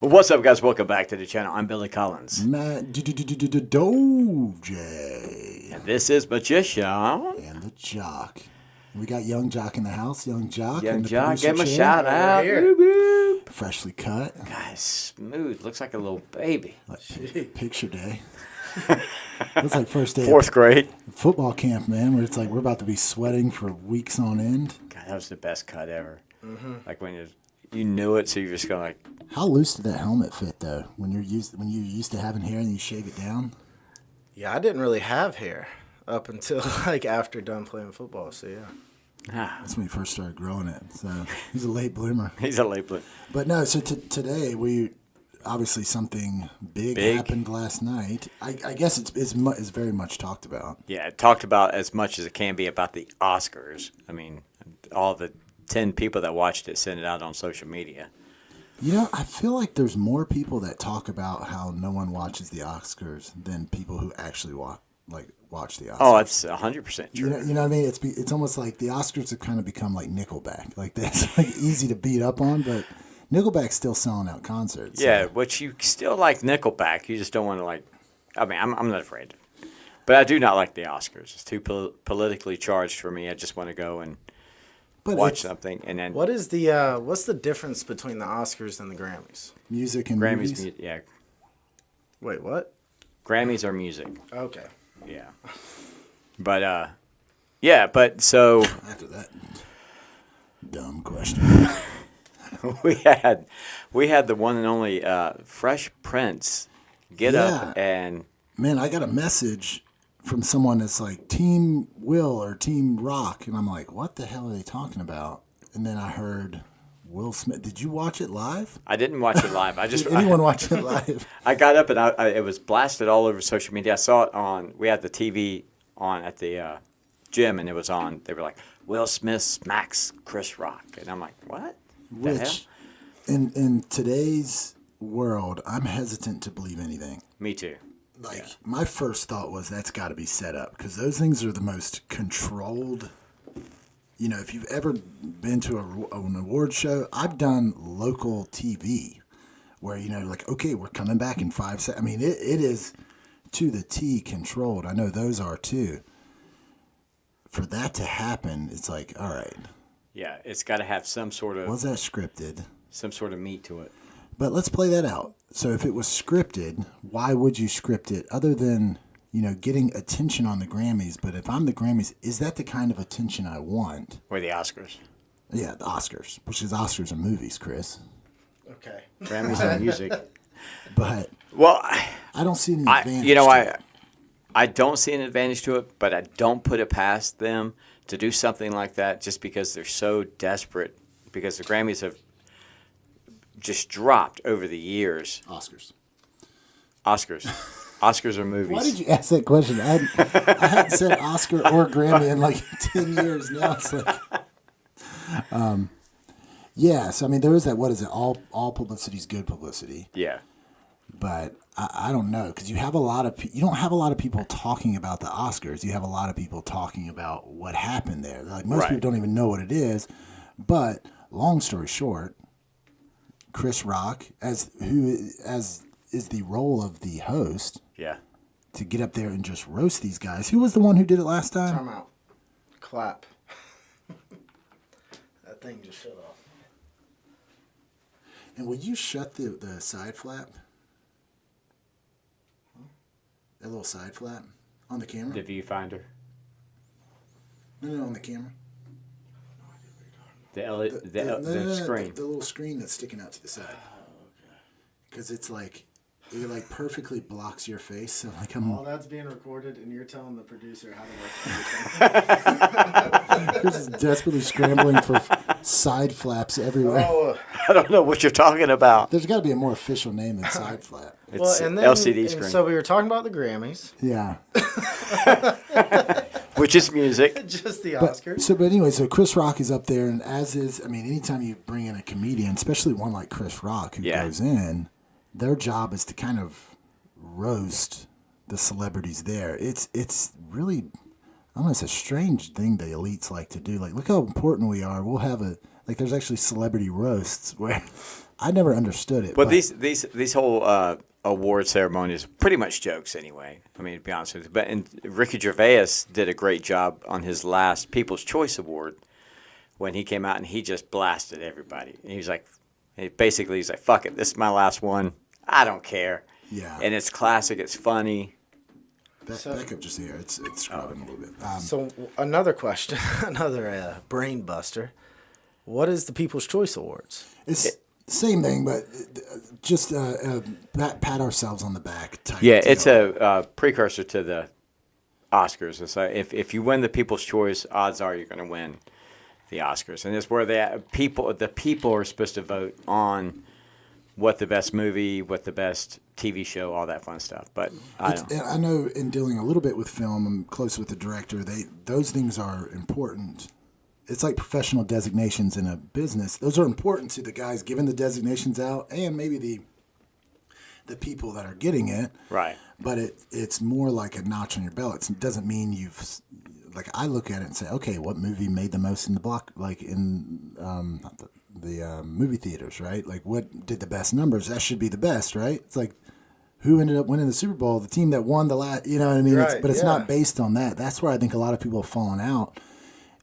What's up, guys? Welcome back to the channel. I'm Billy Collins. Doje. And this is Magician. And the Jock. We got Young Jock in the house. Young Jock. Young in the Jock, producer give him a chair. shout out. Freshly cut. Guys, smooth. Looks like a little baby. Like picture day. It's like first day Fourth grade. of football camp, man, where it's like we're about to be sweating for weeks on end. God, that was the best cut ever. Like when you knew it, so you're just going like, How loose did that helmet fit, though? When you're used to having hair and you shave it down? Yeah, I didn't really have hair up until like after done playing football. So yeah. That's when he first started growing it. So he's a late bloomer. He's a late bloomer. But no, so today we obviously something big happened last night. I guess it's very much talked about. Yeah, it talked about as much as it can be about the Oscars. I mean, all the 10 people that watched it sent it out on social media. You know, I feel like there's more people that talk about how no one watches the Oscars than people who actually watch the Oscars. Oh, it's 100% true. You know what I mean? It's almost like the Oscars have kind of become like Nickelback. Like that's like easy to beat up on, but Nickelback's still selling out concerts. Yeah, which you still like Nickelback. You just don't want to like. I mean, I'm not afraid, but I do not like the Oscars. It's too politically charged for me. I just want to go and watch something, and then what's the difference between the Oscars and the Grammys? Music and Grammys. movies? Yeah, Wait, what? Grammys are music. Okay. Yeah, but but so After that dumb question. we had the one and only Fresh Prince get up and Man, I got a message from someone that's like Team Will or Team Rock, and I'm like, what the hell are they talking about? And then I heard Will Smith. Did you watch it live? I didn't watch it live. Did anyone watch it live? I got up and it was blasted all over social media. I saw it on. We had the TV on at the gym, and it was on. They were like, Will Smith smacks Chris Rock, and I'm like, what? The hell? Which, in today's world, I'm hesitant to believe anything. Me too. My first thought was that's got to be set up because those things are the most controlled. You know, if you've ever been to an award show, I've done local TV where, you know, like, okay, we're coming back in 5 seconds. I mean, it is to the T controlled. I know those are too. For that to happen, it's like, all right. Yeah, it's got to have some sort of Was that scripted? Some sort of meat to it. But let's play that out. So if it was scripted, why would you script it other than, you know, getting attention on the Grammys? But if I'm the Grammys, is that the kind of attention I want? Or the Oscars. Yeah, the Oscars, which is Oscars are movies, Chris. Okay. Grammys are music. But Well, I don't see any advantage. I don't see an advantage to it, but I don't put it past them to do something like that just because they're so desperate. Because the Grammys have just dropped over the years. Oscars. Oscars are movies. Why did you ask that question? I hadn't said Oscar or Grammy in like 10 years now. It's like, so I mean, there is that. What is it? All publicity is good publicity. Yeah. But I don't know because you have a lot of you don't have a lot of people talking about the Oscars. You have a lot of people talking about what happened there. Like most people don't even know what it is. But long story short, Chris Rock, as is the role of the host, to get up there and just roast these guys. Who was the one who did it last time? Time out. Clap. That thing just shut off. And would you shut the side flap? That little side flap on the camera? The viewfinder. No, on the camera. The screen. The little screen that's sticking out to the side. Because it's like, it like perfectly blocks your face. So like All that's being recorded, and you're telling the producer how to work. Chris is desperately scrambling for side flaps everywhere. I don't know what you're talking about. There's got to be a more official name than side flap. It's and then, LCD screen. So we were talking about the Grammys. Yeah. Which is music. Just the Oscars. But anyway, so Chris Rock is up there, and as is, I mean, anytime you bring in a comedian, especially one like Chris Rock who goes in, their job is to kind of roast the celebrities there. It's really, I don't know, it's a strange thing the elites like to do. Like, look how important we are. We'll have there's actually celebrity roasts where I never understood it. But these whole award ceremonies are pretty much jokes anyway. I mean, to be honest with you. And Ricky Gervais did a great job on his last People's Choice Award when he came out and he just blasted everybody. And he was like, he's like, fuck it, this is my last one. I don't care. Yeah. And it's classic. It's funny. Back up just here. It's scrubbing a little bit. So another question, another brain buster. What is the People's Choice Awards? It's same thing, but just pat ourselves on the back. Type Yeah, deal. it's a precursor to the Oscars. It's like if you win the People's Choice, odds are you're going to win the Oscars, and it's where the people are supposed to vote on what the best movie, what the best TV show, all that fun stuff. But I know in dealing a little bit with film, I'm close with the director. Those things are important. It's like professional designations in a business. Those are important to the guys giving the designations out, and maybe the people that are getting it. right. But it's more like a notch on your belt. It doesn't mean you've. Like I look at it and say, okay, what movie made the most in the block, like in the movie theaters, right? Like what did the best numbers? That should be the best, right? It's like who ended up winning the Super Bowl? The team that won the last, you know what I mean? Right, But it's yeah. not based on that. That's where I think a lot of people have fallen out,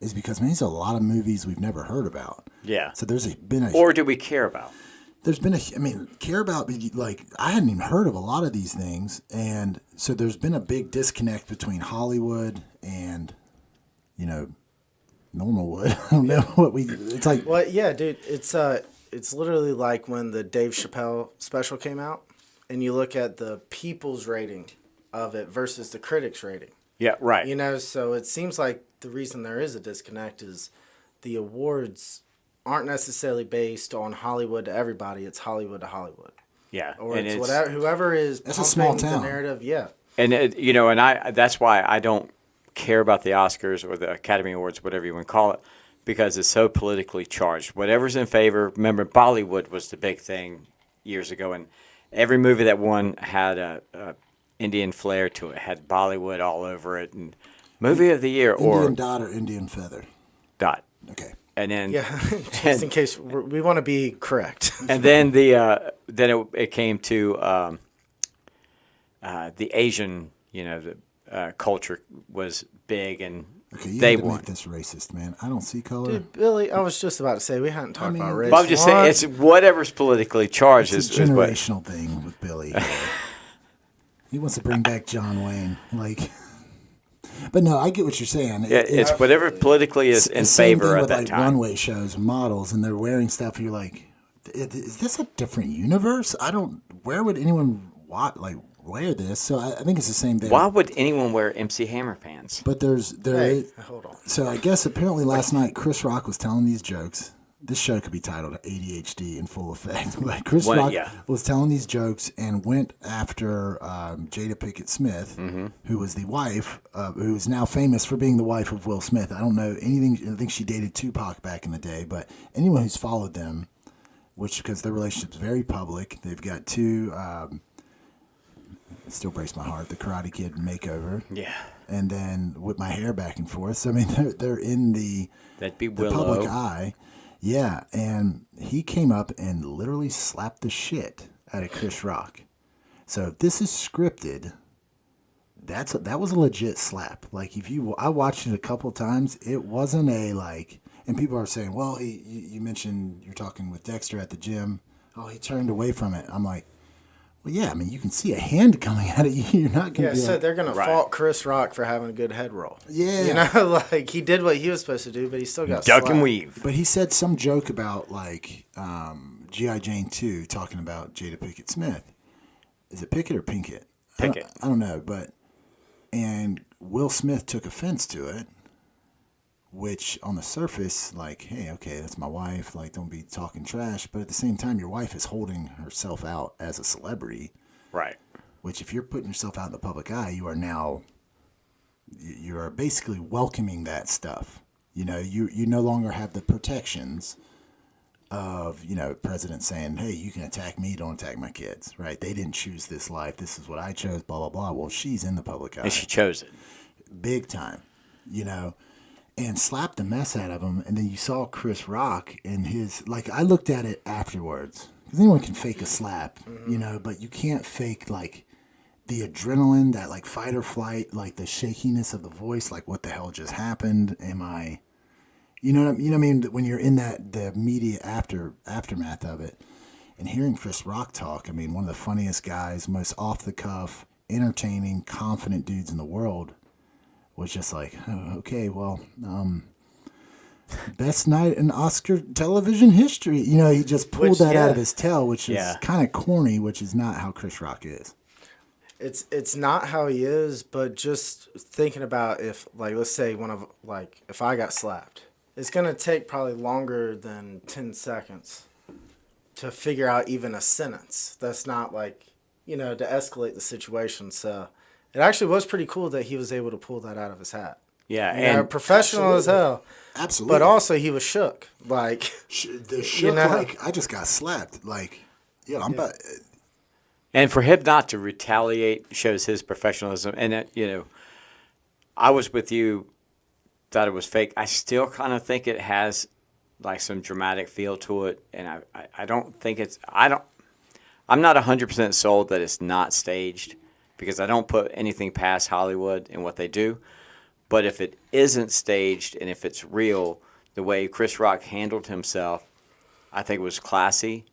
is because man, there's a lot of movies we've never heard about. Yeah. So been a Or do we care about? there's been care about, like, I hadn't even heard of a lot of these things. And so there's been a big disconnect between Hollywood and, normal wood. I don't know it's like. Well, yeah, dude, it's literally like when the Dave Chappelle special came out, and you look at the people's rating of it versus the critics' rating. Yeah, right. So it seems like the reason there is a disconnect is the awards aren't necessarily based on Hollywood to everybody. It's Hollywood to Hollywood. Yeah. Or and it's whatever, whoever is It's a small pumping the town. narrative. Yeah. And that's why I don't care about the Oscars or the Academy Awards, whatever you want to call it, because it's so politically charged. Whatever's in favor. Remember, Bollywood was the big thing years ago, and every movie that won had a Indian flair to it. Had Bollywood all over it, and movie of the year Indian dot or Indian feather. dot. Okay. And then Yeah. Just in case we want to be correct. and then it came to the Asian, the culture was big, and Okay, you they had to won. make this racist, man. I don't see color. Dude, Billy, I was just about to say we hadn't talked about race. But I'm just saying, it's whatever's politically charged It's is a what. generational thing with Billy. He wants to bring back John Wayne, but no, I get what you're saying. Yeah, it's whatever politically is in It's the same favor thing at with, that like, time. runway shows, models, and they're wearing stuff. And you're like, is this a different universe? Where would anyone wear this? So I think it's the same thing. Why would anyone wear MC Hammer pants? But Hey, hold on. So I guess apparently last night Chris Rock was telling these jokes. This show could be titled ADHD in full effect. Like Chris Rock was telling these jokes and went after Jada Pinkett Smith, who was the wife, who is now famous for being the wife of Will Smith. I don't know anything. I think she dated Tupac back in the day. But anyone who's followed them, because their relationship's very public, they've got two. It still breaks my heart. The Karate Kid makeover. Yeah. And then Whip My Hair back and forth. So I mean, they're in That'd be the Willow. public eye. Yeah, and he came up and literally slapped the shit out of Chris Rock. So if this is scripted, that was a legit slap. Like I watched it a couple of times. It wasn't and people are saying, well, you mentioned you're talking with Dexter at the gym. Oh, he turned away from it. I'm like, well, yeah, I mean, you can see a hand coming out of you. You're not going to be So they're going to Right. fault Chris Rock for having a good head roll. Yeah. Like he did what he was supposed to do, but he still got Duck slapped. and weave. But he said some joke about G.I. Jane 2 talking about Jada Pinkett Smith. Is it Pickett or Pinkett? Pinkett. I don't know, and Will Smith took offense to it, which on the surface, like, hey, okay, that's my wife. Like, don't be talking trash. But at the same time, your wife is holding herself out as a celebrity, Right. which if you're putting yourself out in the public eye, you are basically welcoming that stuff. You no longer have the protections of, president saying, hey, you can attack me, don't attack my kids, right? They didn't choose this life. This is what I chose, blah, blah, blah. Well, she's in the public eye. And she chose it. Big time, and slapped the mess out of him. And then you saw Chris Rock and I looked at it afterwards, because anyone can fake a slap, you know, but you can't fake like the adrenaline, that like fight or flight, like the shakiness of the voice, like what the hell just happened? Am I, you know what I mean? When you're in that the immediate aftermath of it, and hearing Chris Rock talk, I mean, one of the funniest guys, most off the cuff, entertaining, confident dudes in the world, was just like, oh, okay, well, best night in Oscar television history. You know, he just pulled that out of his tail, which is kind of corny, which is not how Chris Rock is. It's not how he is, but just thinking about if, like, let's say if I got slapped, it's going to take probably longer than 10 seconds to figure out even a sentence. That's not like, you know, to escalate the situation. So it actually was pretty cool that he was able to pull that out of his hat. Yeah, and professional as hell. Absolutely. But also he was shook. Like, the shook, like, I just got slapped. Like, I'm about. And for him not to retaliate shows his professionalism. And, you know, I was with you, thought it was fake. I still kind of think it has like some dramatic feel to it. And I don't think I'm not 100% sold that it's not staged, because I don't put anything past Hollywood and what they do. But if it isn't staged and if it's real, the way Chris Rock handled himself, I think it was classy.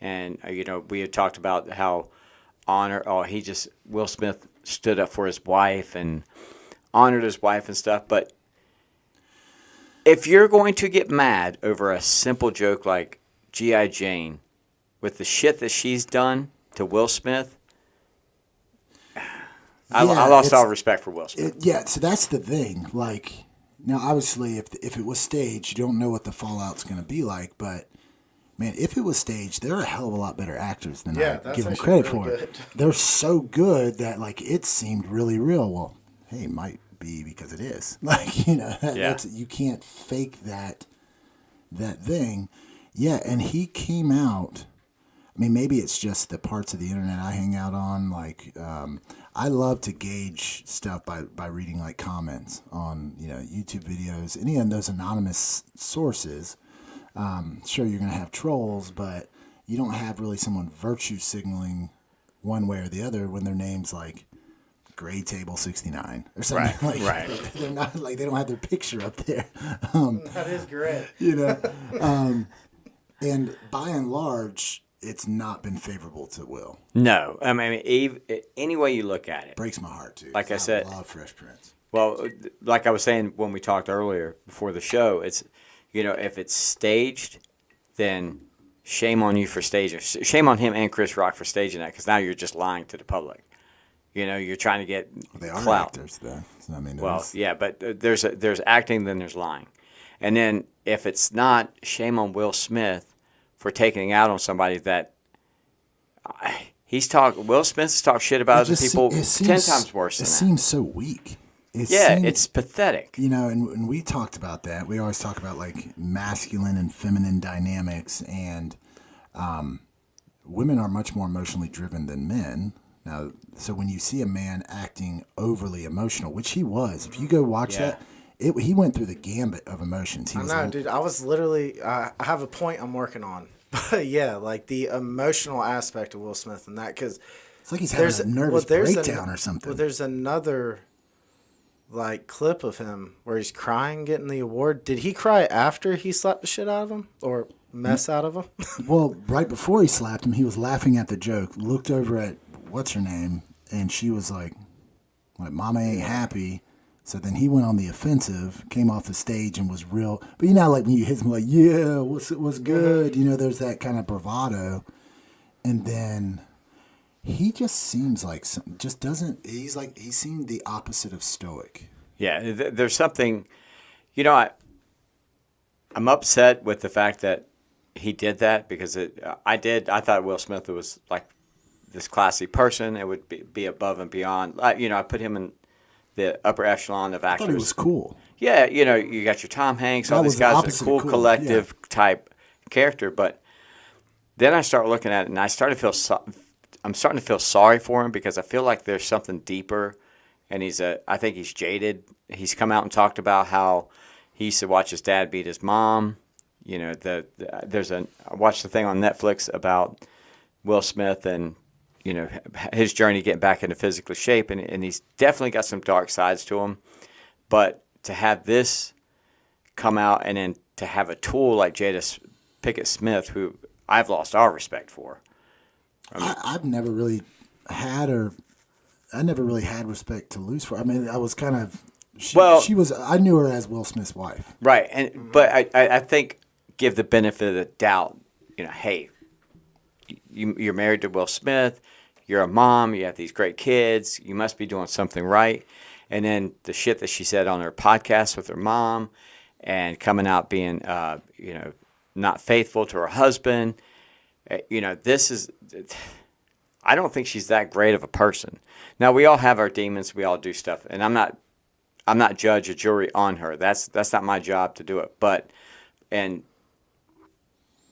And, you know, we had talked about how Will Smith stood up for his wife and honored his wife and stuff. But if you're going to get mad over a simple joke like G.I. Jane with the shit that she's done to Will Smith, I lost all respect for Will Smith. So that's the thing. Like, now, obviously, if it was staged, you don't know what the fallout's going to be like. But, man, if it was staged, they're a hell of a lot better actors than I give them credit for. They're so good that, like, it seemed really real. Well, hey, it might be because it is. Like, you know, you can't fake that thing. Yeah, and he came out. I mean, maybe it's just the parts of the internet I hang out on. Like, I love to gauge stuff by reading like comments on, you know, YouTube videos, any of those anonymous sources. Sure, you're going to have trolls, but you don't have really someone virtue signaling one way or the other when their name's like Gray Table 69 or something. Right. They're not like, they don't have their picture up there. that is great. You know, and by and large, it's not been favorable to Will. No. I mean, any way you look at it. Breaks my heart, too. Like I said. I love Fresh Prince. Well, like I was saying when we talked earlier before the show, it's, you know, if it's staged, then shame on you for staging. Shame on him and Chris Rock for staging that, because now you're just lying to the public. You know, you're trying to get they are clout. Actors, though. So, I mean, but there's acting, then there's lying. And then if it's not, shame on Will Smith for taking it out on somebody that Will Smith has talked shit about other people 10 times worse than that. It seems so weak. It's pathetic. You know, and we talked about that. We always talk about like masculine and feminine dynamics, and women are much more emotionally driven than men. Now, so when you see a man acting overly emotional, which he was, if you go watch that, he went through the gambit of emotions. Dude. I was literally, I have a point I'm working on. But yeah, like the emotional aspect of Will Smith and that, because it's like he's having a nervous breakdown or something. Well, there's another like clip of him where he's crying getting the award. Did he cry after he slapped the shit out of him or mess out of him? Well, right before he slapped him, he was laughing at the joke, looked over at what's her name, and she was like Mama ain't happy. So then he went on the offensive, came off the stage, and was real. But you know, like when you hit him, like, yeah, what's good? You know, there's that kind of bravado. And then he just seems like he seemed the opposite of stoic. Yeah, there's something, you know, I'm upset with the fact that he did that, because I thought Will Smith was like this classy person. It would be above and beyond. You know, I put him in the upper echelon of actors. I thought he was cool. Yeah, you know, you got your Tom Hanks, all these guys, a cool collective type character. But then I start looking at it, and I'm starting to feel sorry for him, because I feel like there's something deeper, and I think he's jaded. He's come out and talked about how he used to watch his dad beat his mom, You know, I watched the thing on Netflix about Will Smith and, you know, his journey getting back into physical shape, and he's definitely got some dark sides to him. But to have this come out and then to have a tool like Jada Pinkett Smith, who I've lost all respect for. I've never really had respect to lose for. I mean, I was kind of I knew her as Will Smith's wife. Right, but I think give the benefit of the doubt. You know, hey, you're married to Will Smith. You're a mom. You have these great kids. You must be doing something right. And then the shit that she said on her podcast with her mom, and coming out being, you know, not faithful to her husband. You know, I don't think she's that great of a person. Now, we all have our demons. We all do stuff, and I'm not judge or jury on her. That's not my job to do it. And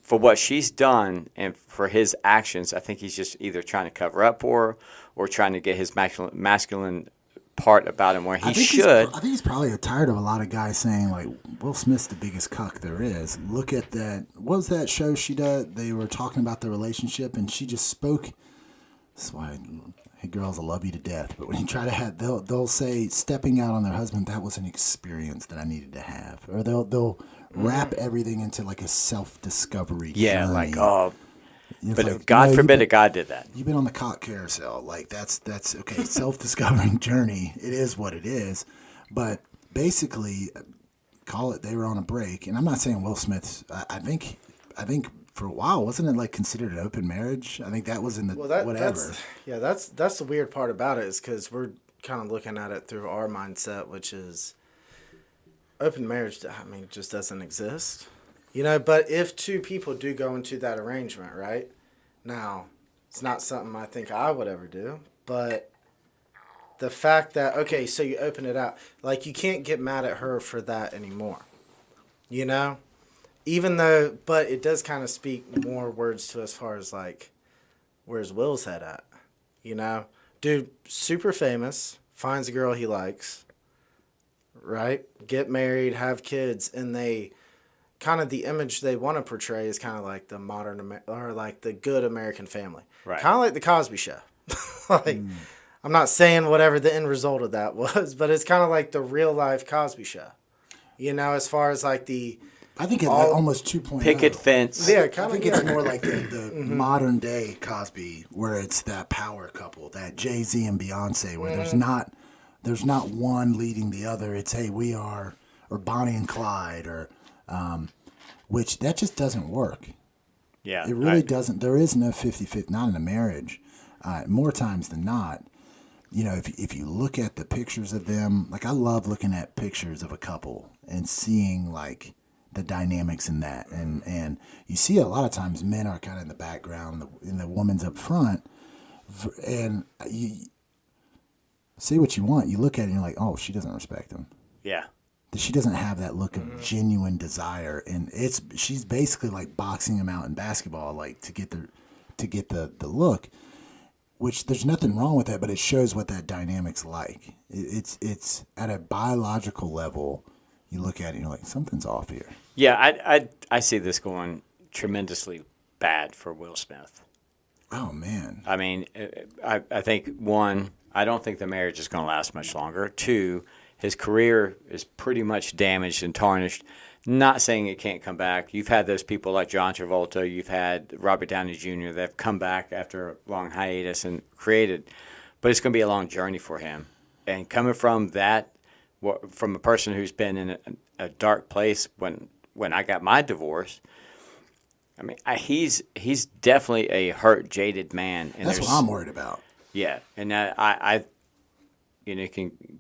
for what she's done and for his actions, I think he's just either trying to cover up for her or trying to get his masculine part about him where he should. I think he's probably tired of a lot of guys saying, like, Will Smith's the biggest cuck there is. Look at that. What was that show she did? They were talking about the relationship, and she just spoke. That's why, hey, girls, I love you to death. But when you try to have, they'll say stepping out on their husband, that was an experience that I needed to have. Or they'll wrap everything into like a self-discovery journey. Like, oh, It's but like, God forbid a God did that. You've been on the cock carousel. Like, that's okay. Self-discovering journey. It is what it is. But basically, call it they were on a break. And I'm not saying Will Smith's. I think for a while, wasn't it like considered an open marriage? I think that was in the whatever. That's the weird part about it, is because we're kind of looking at it through our mindset, which is open marriage. I mean, just doesn't exist. You know, but if two people do go into that arrangement, right? Now, it's not something I think I would ever do, but the fact that, okay, so you open it out, like, you can't get mad at her for that anymore. You know? Even though, but it does kind of speak more words to as far as, like, where's Will's head at? You know? Dude, super famous, finds a girl he likes, right? Get married, have kids, and they kind of, the image they want to portray is kind of like the modern, or like the good American family. Right. Kind of like the Cosby Show. Like, I'm not saying whatever the end result of that was, but it's kind of like the real life Cosby Show. You know, as far as like the... I think it's like almost 2.0. Picket fence. Yeah, I think it's more like the modern day Cosby, where it's that power couple, that Jay-Z and Beyonce, where there's not one leading the other. It's, hey, we are, or Bonnie and Clyde, or which that just doesn't work. Yeah. It really doesn't. There is no 50-50, not in a marriage. More times than not, you know, if you look at the pictures of them, like I love looking at pictures of a couple and seeing like the dynamics in that, and you see a lot of times men are kind of in the background and the woman's up front, and you say what you want. You look at it and you're like, oh, she doesn't respect him. Yeah. She doesn't have that look of genuine desire, and she's basically like boxing him out in basketball, like to get the look. Which there's nothing wrong with that, but it shows what that dynamic's like. It's at a biological level. You look at it and you're like, something's off here. Yeah, I see this going tremendously bad for Will Smith. Oh, man. I mean, I think, one, I don't think the marriage is going to last much longer. Two, his career is pretty much damaged and tarnished. Not saying it can't come back. You've had those people like John Travolta. You've had Robert Downey Jr. that have come back after a long hiatus and created. But it's going to be a long journey for him. And coming from that, from a person who's been in a dark place when I got my divorce, I mean, he's definitely a hurt, jaded man. And that's what I'm worried about. Yeah, and I you know,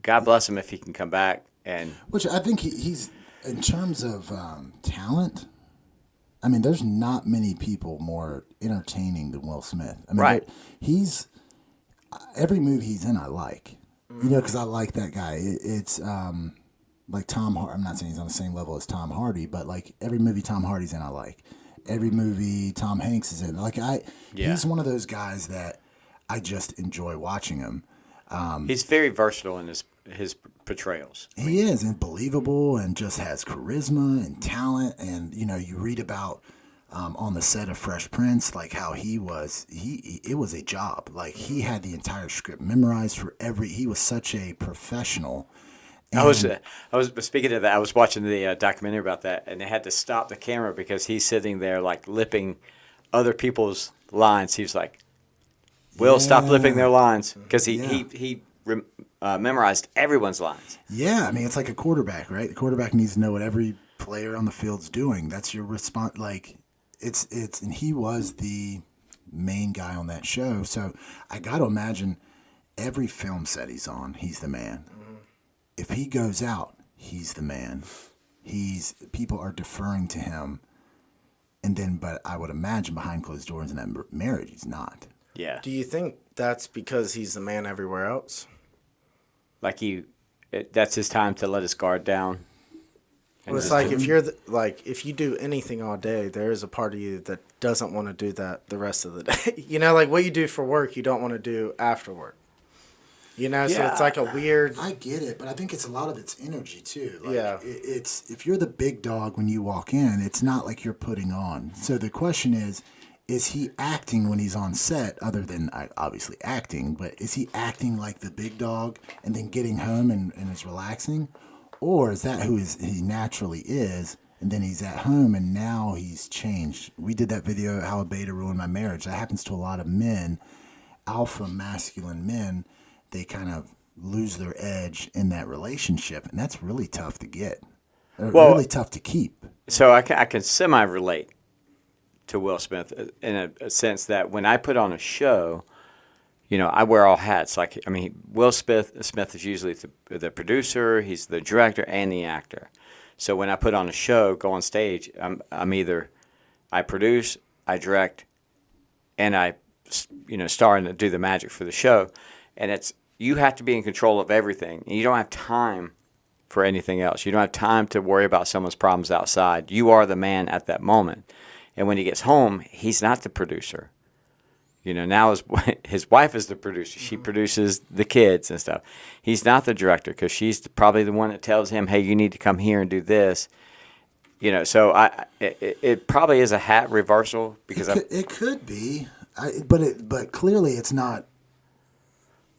God bless him if he can come back. And which I think he's, in terms of talent, I mean, there's not many people more entertaining than Will Smith. I mean, right. Every movie he's in, I like. You know, because I like that guy. It's like Tom Hardy. I'm not saying he's on the same level as Tom Hardy, but like every movie Tom Hardy's in, I like. Every movie Tom Hanks is in, like he's one of those guys that I just enjoy watching him. He's very versatile in his portrayals. He is, and believable, and just has charisma and talent. And you read about on the set of Fresh Prince, like how he was. It was a job. Like he had the entire script memorized for every. He was such a professional. I was speaking of that. I was watching the documentary about that, and they had to stop the camera because he's sitting there like lipping other people's lines. He was like, "Will, stop lipping their lines," because he memorized everyone's lines. Yeah, I mean it's like a quarterback, right? The quarterback needs to know what every player on the field's doing. That's your response. Like it's and he was the main guy on that show. So I got to imagine every film set he's on, he's the man. If he goes out, he's the man. People are deferring to him, but I would imagine behind closed doors in that marriage, he's not. Yeah. Do you think that's because he's the man everywhere else? Like that's his time to let his guard down. Well, it's like if you do anything all day, there is a part of you that doesn't want to do that the rest of the day. Like what you do for work, you don't want to do after work. So it's like a weird. I get it, but I think it's a lot of it's energy too. Like, yeah. It's if you're the big dog when you walk in, it's not like you're putting on. So the question is he acting when he's on set, other than obviously acting, but is he acting like the big dog and then getting home and is relaxing? Or is that who he naturally is, and then he's at home and now he's changed? We did that video, How a Beta Ruined My Marriage. That happens to a lot of men, alpha masculine men. They kind of lose their edge in that relationship, and that's really tough to get. Really tough to keep. So I can semi-relate to Will Smith in a sense that when I put on a show, I wear all hats. Will Smith is usually the producer, he's the director, and the actor. So when I put on a show, go on stage, I'm either I produce, I direct, and I star and do the magic for the show. And you have to be in control of everything. And you don't have time for anything else. You don't have time to worry about someone's problems outside. You are the man at that moment. And when he gets home, he's not the producer. Now his wife is the producer. She produces the kids and stuff. He's not the director because she's probably the one that tells him, hey, you need to come here and do this. So it probably is a hat reversal because it could be, but clearly it's not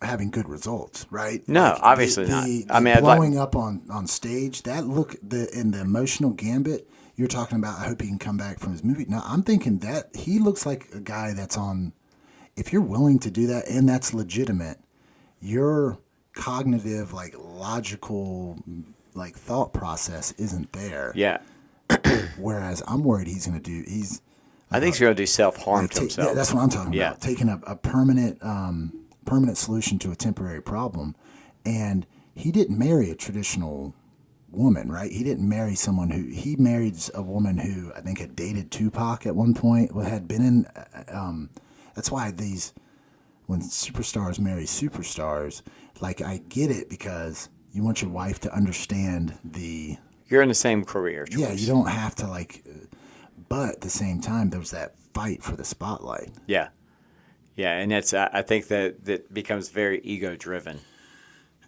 having good results, right? No, obviously not. Blowing up on stage, in the emotional gambit, you're talking about, I hope he can come back from his movie. Now, I'm thinking that he looks like a guy that's on, if you're willing to do that and that's legitimate, your cognitive, logical, thought process isn't there. Yeah. Whereas I'm worried I think he's going to do self-harm to himself. Yeah, that's what I'm talking Yeah. about. Taking a permanent solution to a temporary problem. And he didn't marry a traditional woman, right? He didn't marry he married a woman who I think had dated Tupac at one point, had been in, that's why when superstars marry superstars, I get it because you want your wife to understand you're in the same career choice. Yeah, you don't have to but at the same time, there's that fight for the spotlight. Yeah. Yeah, and I think that becomes very ego-driven.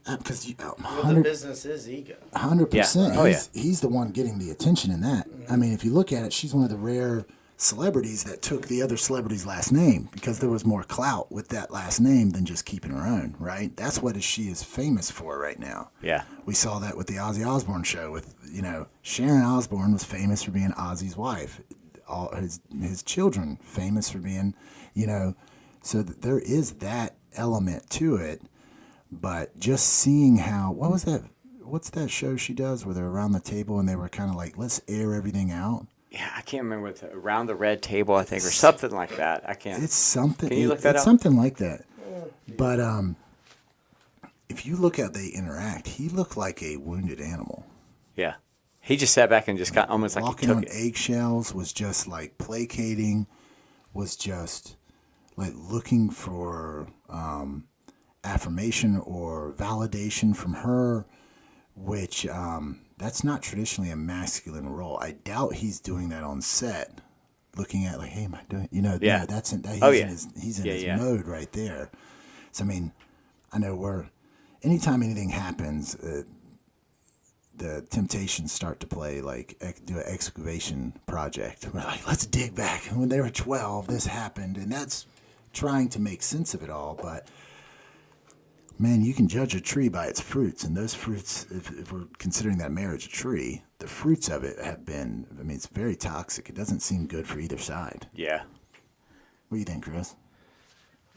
Because the business is ego. 100%. Yeah. Oh, yeah. He's the one getting the attention in that. I mean, if you look at it, she's one of the rare celebrities that took the other celebrity's last name because there was more clout with that last name than just keeping her own, right? That's what she is famous for right now. Yeah. We saw that with the Ozzy Osbourne show with, Sharon Osbourne was famous for being Ozzy's wife. All his children famous for being, so there is that element to it. But just seeing what's that show she does where they're around the table and they were kind of let's air everything out? Yeah, I can't remember around the red table, I think, or something like that. I can't. It's something. Can you look that it's up? Something like that. But if you look at they interact, he looked like a wounded animal. Yeah. He just sat back and just got almost like walking he took on it. eggshells, was just placating, was just looking for affirmation or validation from her, which that's not traditionally a masculine role. I doubt he's doing that on set, looking at hey, am I doing? Yeah. He's in his Yeah. mode right there. So I mean, I know anytime anything happens, the temptations start to play, like do an excavation project. We're like, let's dig back. When they were 12, this happened, and that's trying to make sense of it all. But man, you can judge a tree by its fruits, and those fruits, if we're considering that marriage a tree, the fruits of it have been, I mean, it's very toxic. It doesn't seem good for either side. Yeah. What do you think, Chris?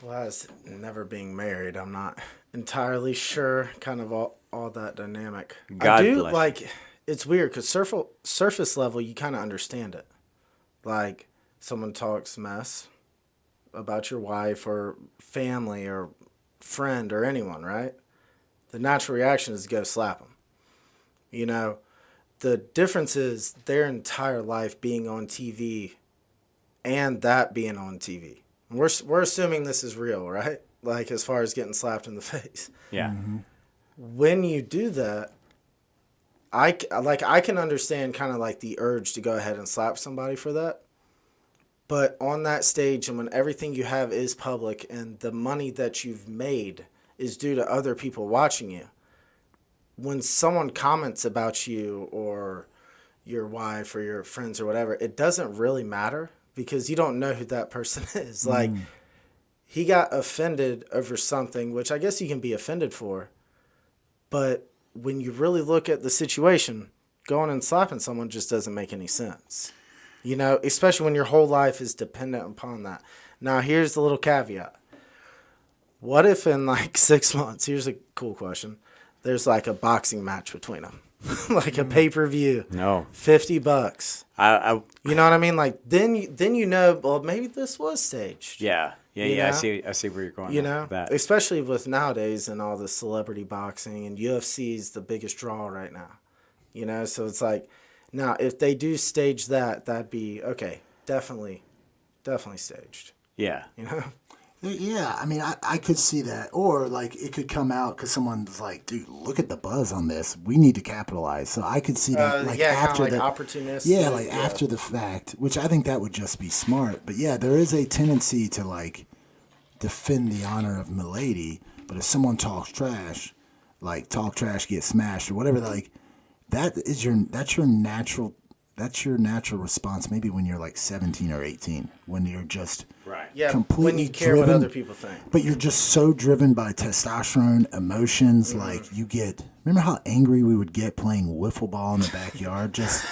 Well, as never being married, I'm not entirely sure kind of all that dynamic. God I do bless. like, it's weird because surface level, you kind of understand it. Like someone talks mess about your wife or family or friend or anyone, right? The natural reaction is to go slap them. You know, the difference is their entire life being on TV and that being on TV. We're assuming this is real, right? Like as far as getting slapped in the face. Yeah. Mm-hmm. When you do that, I can understand kind of like the urge to go ahead and slap somebody for that. But on that stage and when everything you have is public and the money that you've made is due to other people watching you, when someone comments about you or your wife or your friends or whatever, it doesn't really matter because you don't know who that person is. Like, he got offended over something, which I guess you can be offended for. But when you really look at the situation, going and slapping someone just doesn't make any sense. You know, especially when your whole life is dependent upon that. Now, here's the little caveat. What if in like 6 months, here's a cool question, there's like a boxing match between them? Like a pay-per-view. No. $50. I You know what I mean? Like then you know, well, maybe this was staged. yeah. Yeah, You yeah. know? I see where you're going. You with know, that. especially with nowadays and all the celebrity boxing and UFC is the biggest draw right now. You know, so it's like, now if they do stage that, that'd be okay. Definitely staged. Yeah. You know. Yeah, I mean, I could see that. Or, like, it could come out because someone's like, dude, look at the buzz on this. We need to capitalize. So I could see that, like, yeah, after kinda the... like opportunistic. Yeah, like, after the fact, which I think that would just be smart. But, yeah, there is a tendency to, like, defend the honor of milady. But if someone talks trash, like, talk trash, get smashed, or whatever, like, that's your natural response maybe when you're, like, 17 or 18, when you're just... Right. Yeah, completely when you care what driven, other people think. but you're just so driven by testosterone, emotions. Like you get. Remember how angry we would get playing wiffle ball in the backyard? Just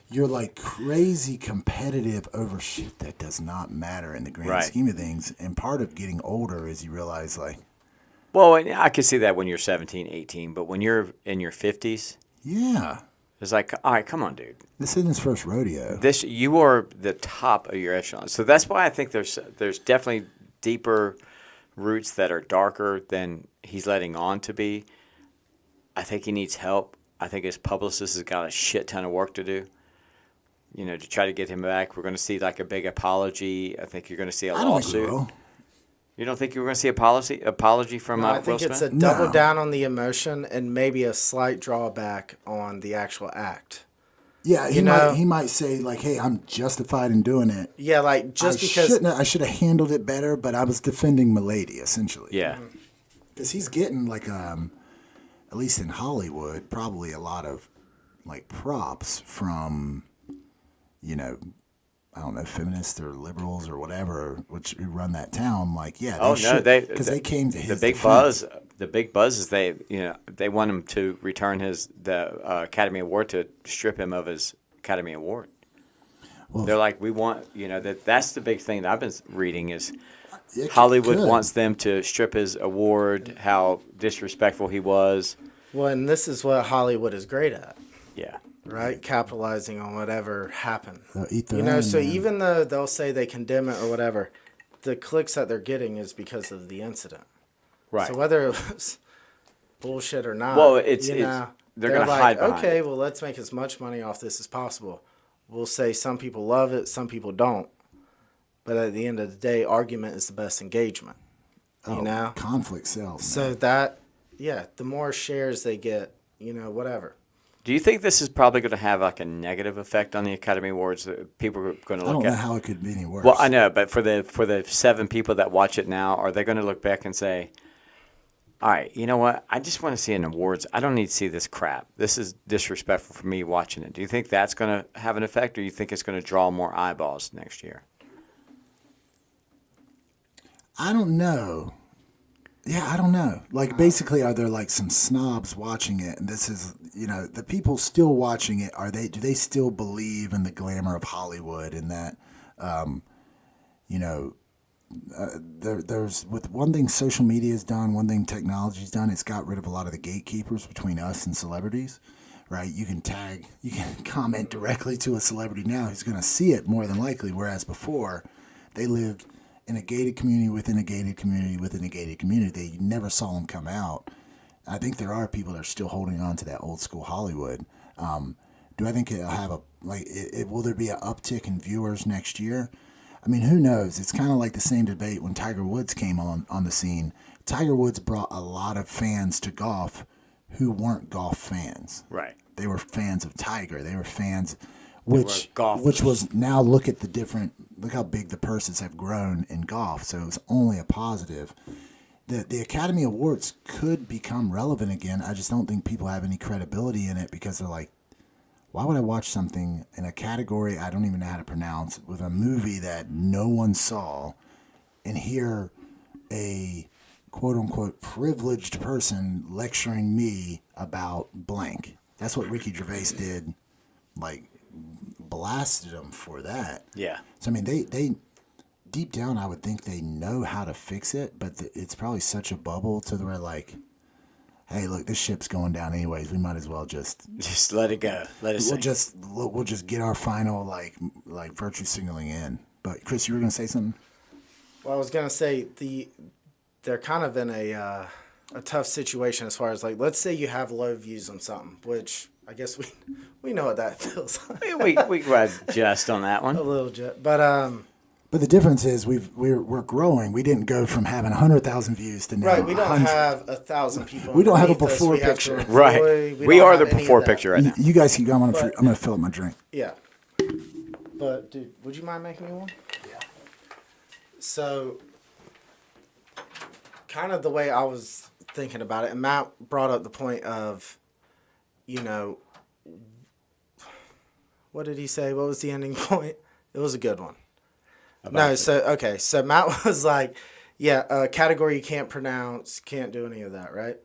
you're like crazy competitive over shit that does not matter in the grand Right. scheme of things. And part of getting older is you realize like, Well, and I can see that when you're 17, 18, but when you're in your 50s, yeah, it's like, all right, come on, dude. this isn't his first rodeo. You are the top of your echelon. So that's why I think there's definitely deeper roots that are darker than he's letting on to be. I think he needs help. I think his publicist has got a shit ton of work to do. You know, to try to get him back. We're going to see like a big apology. I think you're going to see a I don't think we lawsuit. will. You don't think you're going to see a apology from No, I Will think Smith? it's a double No. down on the emotion and maybe a slight drawback on the actual act. Yeah, You know- he might say like, "Hey, I'm justified in doing it. Yeah, like just because I should have handled it better, but I was defending milady essentially." Yeah. Because he's getting like at least in Hollywood, probably a lot of like props from, you know, I don't know, feminists or liberals or whatever, who run that town. Like, yeah, Oh no, because they came to the his big defense. buzz. The big buzz is they want him to return the Academy Award, to strip him of his Academy Award. Well, They're like, we want that's the big thing that I've been reading is it Hollywood could. wants them to strip his award. How disrespectful he was. well, and this is what Hollywood is great at, Yeah. right? Capitalizing on whatever happened. They'll eat their You know, own, so man. even though they'll say they condemn it or whatever, the clicks that they're getting is because of the incident. Right. So whether it was bullshit or not, Well, they're they're gonna like, hide behind okay, it. well, let's make as much money off this as possible. We'll say some people love it, some people don't. But at the end of the day, argument is the best engagement. You know? conflict sells. So that, yeah, the more shares they get, you know, whatever. Do you think this is probably going to have like a negative effect on the Academy Awards? That people are going to I look don't know at. how it could be any worse. Well, I know, but for the 7 people that watch it now, are they going to look back and say, All right, you know what? I just want to see an awards. I don't need to see this crap. This is disrespectful for me watching it. Do you think that's going to have an effect, or you think it's going to draw more eyeballs next year? I don't know. Yeah, I don't know. Like, basically, are there like some snobs watching it? And this is, the people still watching it. Do they still believe in the glamour of Hollywood and that, you know, there's with one thing social media has done, one thing technology's done, it's got rid of a lot of the gatekeepers between us and celebrities, right? You can comment directly to a celebrity now who's going to see it more than likely, whereas before they lived in a gated community within a gated community within a gated community. They never saw them come out. I think there are people that are still holding on to that old school Hollywood. Do I think it'll have will there be an uptick in viewers next year? I mean, who knows? It's kind of like the same debate when Tiger Woods came on the scene. Tiger Woods brought a lot of fans to golf who weren't golf fans. Right. They were fans of Tiger. They were fans, were which golfers. was now look how big the purses have grown in golf. So it was only a positive. The Academy Awards could become relevant again. I just don't think people have any credibility in it because they're like, why would I watch something in a category I don't even know how to pronounce with a movie that no one saw and hear a quote unquote privileged person lecturing me about blank? That's what Ricky Gervais did, like blasted him for that. Yeah. So, I mean, they deep down, I would think they know how to fix it, but it's probably such a bubble to where like, hey, look, this ship's going down anyways. We might as well just let it go. Let it sink. We'll just get our final like virtue signaling in. But Chris, you were gonna say something? Well, I was gonna say they're kind of in a tough situation as far as like, let's say you have low views on something, which I guess we know what that feels like. we can adjust on that one. A little bit, but the difference is we're growing. We didn't go from having 100,000 views to now. Right, we don't 100. have 1,000 people. We don't have a underneath us. before We have picture. to employ. Right. We don't are have the any of before that. picture right now. You guys keep going. I'm gonna fill up my drink. Yeah. But dude, would you mind making me one? Yeah. So, kind of the way I was thinking about it, and Matt brought up the point of, what did he say? What was the ending point? It was a good one. So Matt was like, yeah, a category you can't pronounce, can't do any of that, right?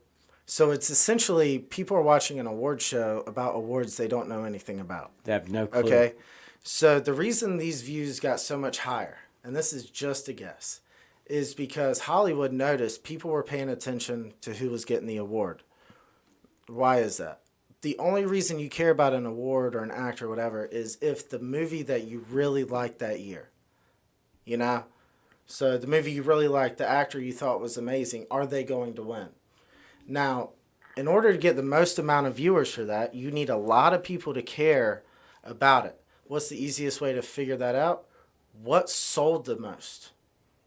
So it's essentially people are watching an award show about awards they don't know anything about. They have no clue. Okay? So the reason these views got so much higher, and this is just a guess, is because Hollywood noticed people were paying attention to who was getting the award. Why is that? The only reason you care about an award or an actor or whatever is if the movie that you really liked that year. So the movie you really liked, the actor you thought was amazing, are they going to win? Now, in order to get the most amount of viewers for that, you need a lot of people to care about it. What's the easiest way to figure that out? What sold the most?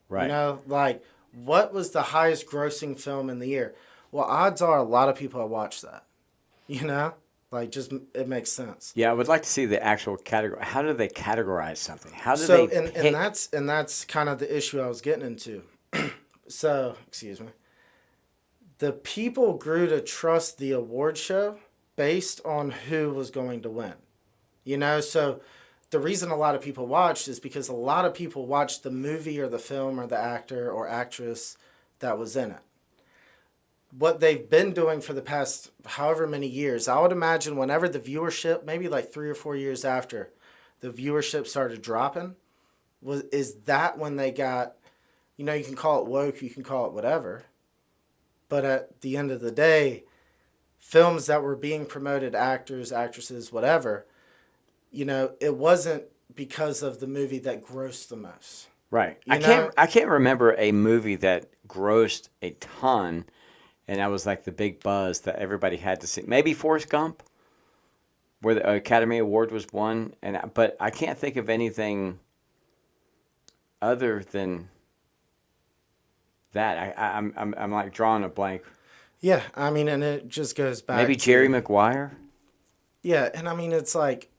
Right. Like, what was the highest grossing film in the year? Well, odds are a lot of people have watched that. Just it makes sense. Yeah, I would like to see the actual category. How do they categorize something? How do they pick? And that's kind of the issue I was getting into. So, excuse me. The people grew to trust the award show based on who was going to win. So the reason a lot of people watched is because a lot of people watched the movie or the film or the actor or actress that was in it. What they've been doing for the past however many years, I would imagine whenever the viewership, maybe like 3 or 4 years after the viewership started dropping, is that when they got, you can call it woke, you can call it whatever, but at the end of the day, films that were being promoted, actors, actresses, whatever, it wasn't because of the movie that grossed the most. Right. I can't remember a movie that grossed a ton. And that was like the big buzz that everybody had to see. Maybe Forrest Gump, where the Academy Award was won. But I can't think of anything other than that. I'm like drawing a blank. Yeah, and it just goes back. Maybe Jerry Maguire. Yeah, and it's like,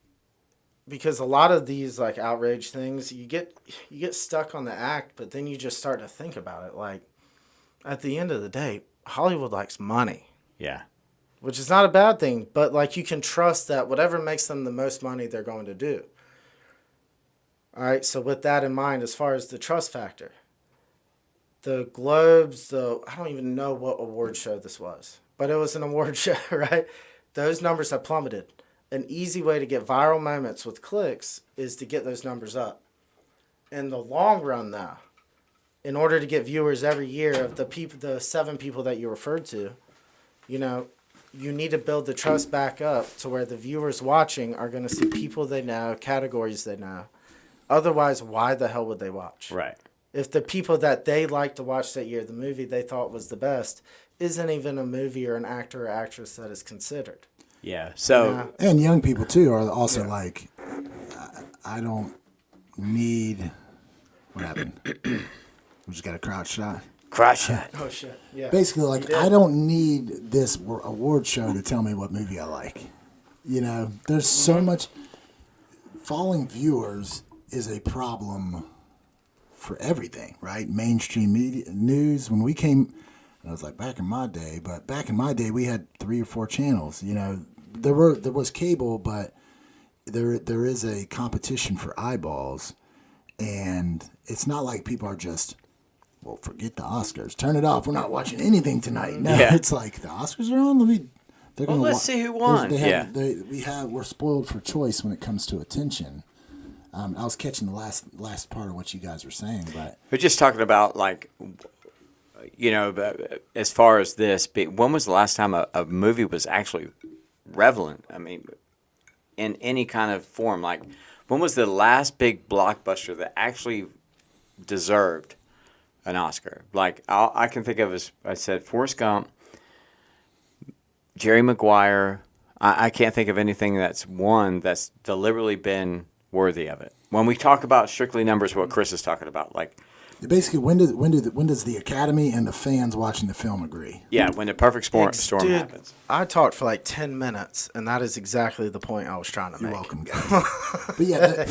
because a lot of these like outrage things, you get stuck on the act, but then you just start to think about it. Like, at the end of the day, Hollywood likes money, Yeah. which is not a bad thing. But like, you can trust that whatever makes them the most money, they're going to do. All right. So with that in mind, as far as the trust factor, the Globes, I don't even know what award show this was, but it was an award show, right? Those numbers have plummeted. An easy way to get viral moments with clicks is to get those numbers up. In the long run, though, in order to get viewers every year of the 7 people that you referred to, you know, you need to build the trust back up to where the viewers watching are going to see people they know, categories they know. Otherwise, why the hell would they watch? Right. If the people that they like to watch that year, the movie they thought was the best, isn't even a movie or an actor or actress that is considered. Yeah. So And young people too are also like, I don't need. What happened? We just got a crowd shot. crotch shot. Oh shit! Yeah. Basically, like, I don't need this award show to tell me what movie I like. You know, there's so much. Falling viewers is a problem for everything, right? Mainstream media, news. When we came, and I was like, back in my day, but back in my day, we had 3 or 4 channels. You know, there was cable, but there is a competition for eyeballs, and it's not like people are just, well, forget the Oscars, turn it off. We're not watching anything tonight. No, Yeah. it's like the Oscars are on. Well, let's see who won. We're spoiled for choice when it comes to attention. I was catching the last part of what you guys were saying, but We're just talking about, like, you know, as far as this, when was the last time a movie was actually relevant? I mean, in any kind of form. Like, when was the last big blockbuster that actually deserved an Oscar? Like, I can think of, as I said, Forrest Gump, Jerry Maguire. I can't think of anything that's won that's deliberately been worthy of it. When we talk about strictly numbers, what Chris is talking about, like, basically, when does the Academy and the fans watching the film agree? yeah, when the perfect storm Dude, happens. I talked for like 10 minutes, and that is exactly the point I was trying to You're make. welcome, guys. But yeah,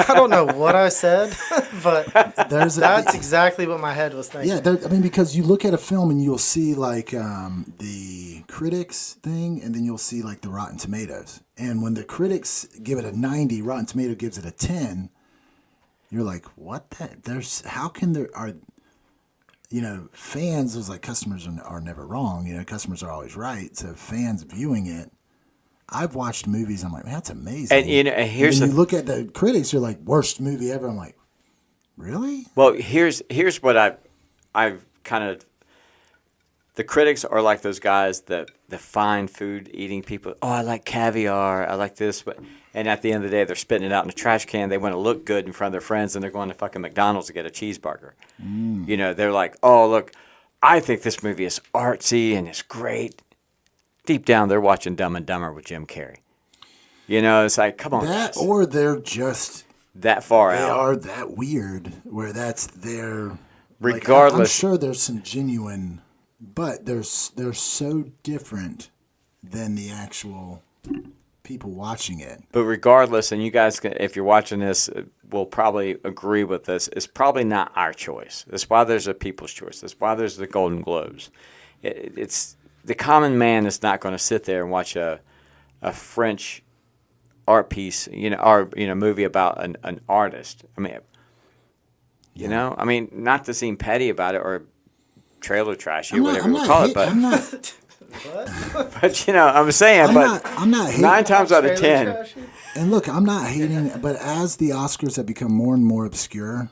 I don't know what I said, but there's that's exactly what my head was thinking. Yeah, I mean, because you look at a film and you'll see like the critics thing, and then you'll see like the Rotten Tomatoes. And when the critics give it a 90, Rotten Tomato gives it a 10. You're like, what? How can there are, you know, fans? It was like customers are never wrong. You know, customers are always right. So fans viewing it, I've watched movies. I'm like, man, that's amazing. And you know, here's you look at the critics. You're like, worst movie ever. I'm like, really? well, here's what I've kind of. The critics are like those guys that the fine food eating people. Oh, I like caviar. I like this, and at the end of the day, they're spitting it out in a trash can. They want to look good in front of their friends, and they're going to fucking McDonald's to get a cheeseburger. You know, they're like, oh, look, I think this movie is artsy and it's great. Deep down, they're watching Dumb and Dumber with Jim Carrey. You know, it's like, come on, That guys. or they're just That far they out. are that weird where that's their. Regardless. Like, I'm sure there's some genuine, but they're so different than the actual people watching it. But regardless, and you guys, if you're watching this, will probably agree with this, it's probably not our choice. That's why there's a People's Choice. That's why there's the Golden Globes. It's the common man is not going to sit there and watch a French art piece, or movie about an artist. I mean, I mean, not to seem petty about it or trailer trashy or whatever you call it, but I'm not. but I'm saying, I'm not hating. 9 times out of 10. And look, I'm not hating, but as the Oscars have become more and more obscure,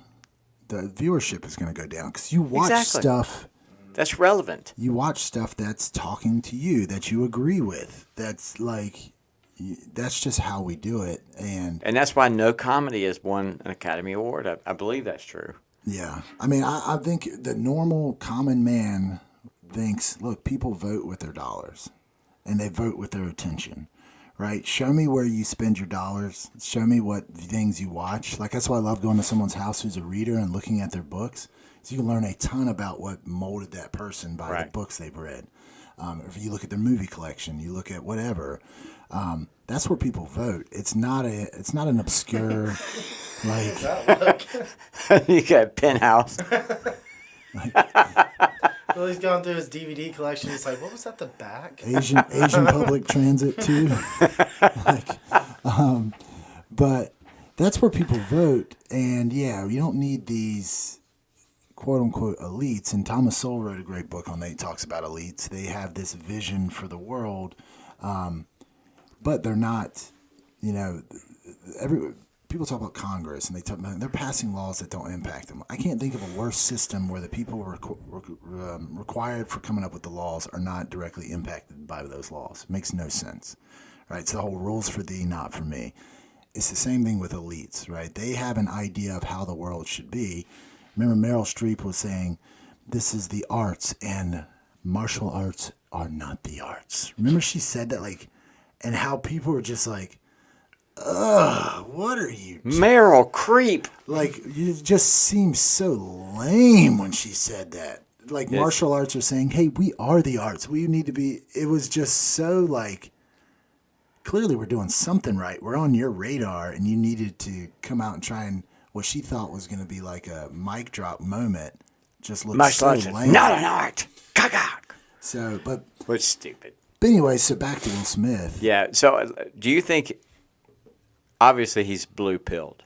the viewership is going to go down because you watch Exactly. stuff. That's relevant. You watch stuff that's talking to you, that you agree with. That's like, that's just how we do it. And that's why no comedy has won an Academy Award. I believe that's true. yeah, I mean, I think the normal common man thinks, look, people vote with their dollars, and they vote with their attention. Right? Show me where you spend your dollars. Show me what things you watch. Like, that's why I love going to someone's house who's a reader and looking at their books. So you can learn a ton about what molded that person by the books they've read. If you look at their movie collection, you look at whatever. That's where people vote. It's not an obscure like. You got a penthouse. Well, he's going through his DVD collection. He's like, what was at the back? Asian public transit too. like, but that's where people vote, and yeah, you don't need these quote unquote elites. And Thomas Sowell wrote a great book on that. He talks about elites. They have this vision for the world, but they're not. You know, people talk about Congress, and they're passing laws that don't impact them. I can't think of a worse system where the people required for coming up with the laws are not directly impacted by those laws. It makes no sense, right? So the whole rules for thee, not for me. It's the same thing with elites, right? They have an idea of how the world should be. Remember, Meryl Streep was saying, "This is the arts, and martial arts are not the arts." Remember, she said that, like, and how people were just like, "Ugh, what are you?" Meryl Creep. Like, it just seems so lame when she said that. Like, martial arts are saying, "Hey, we are the arts. We need to be." It was just so like, clearly we're doing something right. We're on your radar, and you needed to come out and try and what she thought was going to be like a mic drop moment. Just looked Martial so arts, lame. not an art. Cock. So, but Which stupid. anyway, so back to Will Smith. Yeah. So, do you think? Obviously, he's blue pilled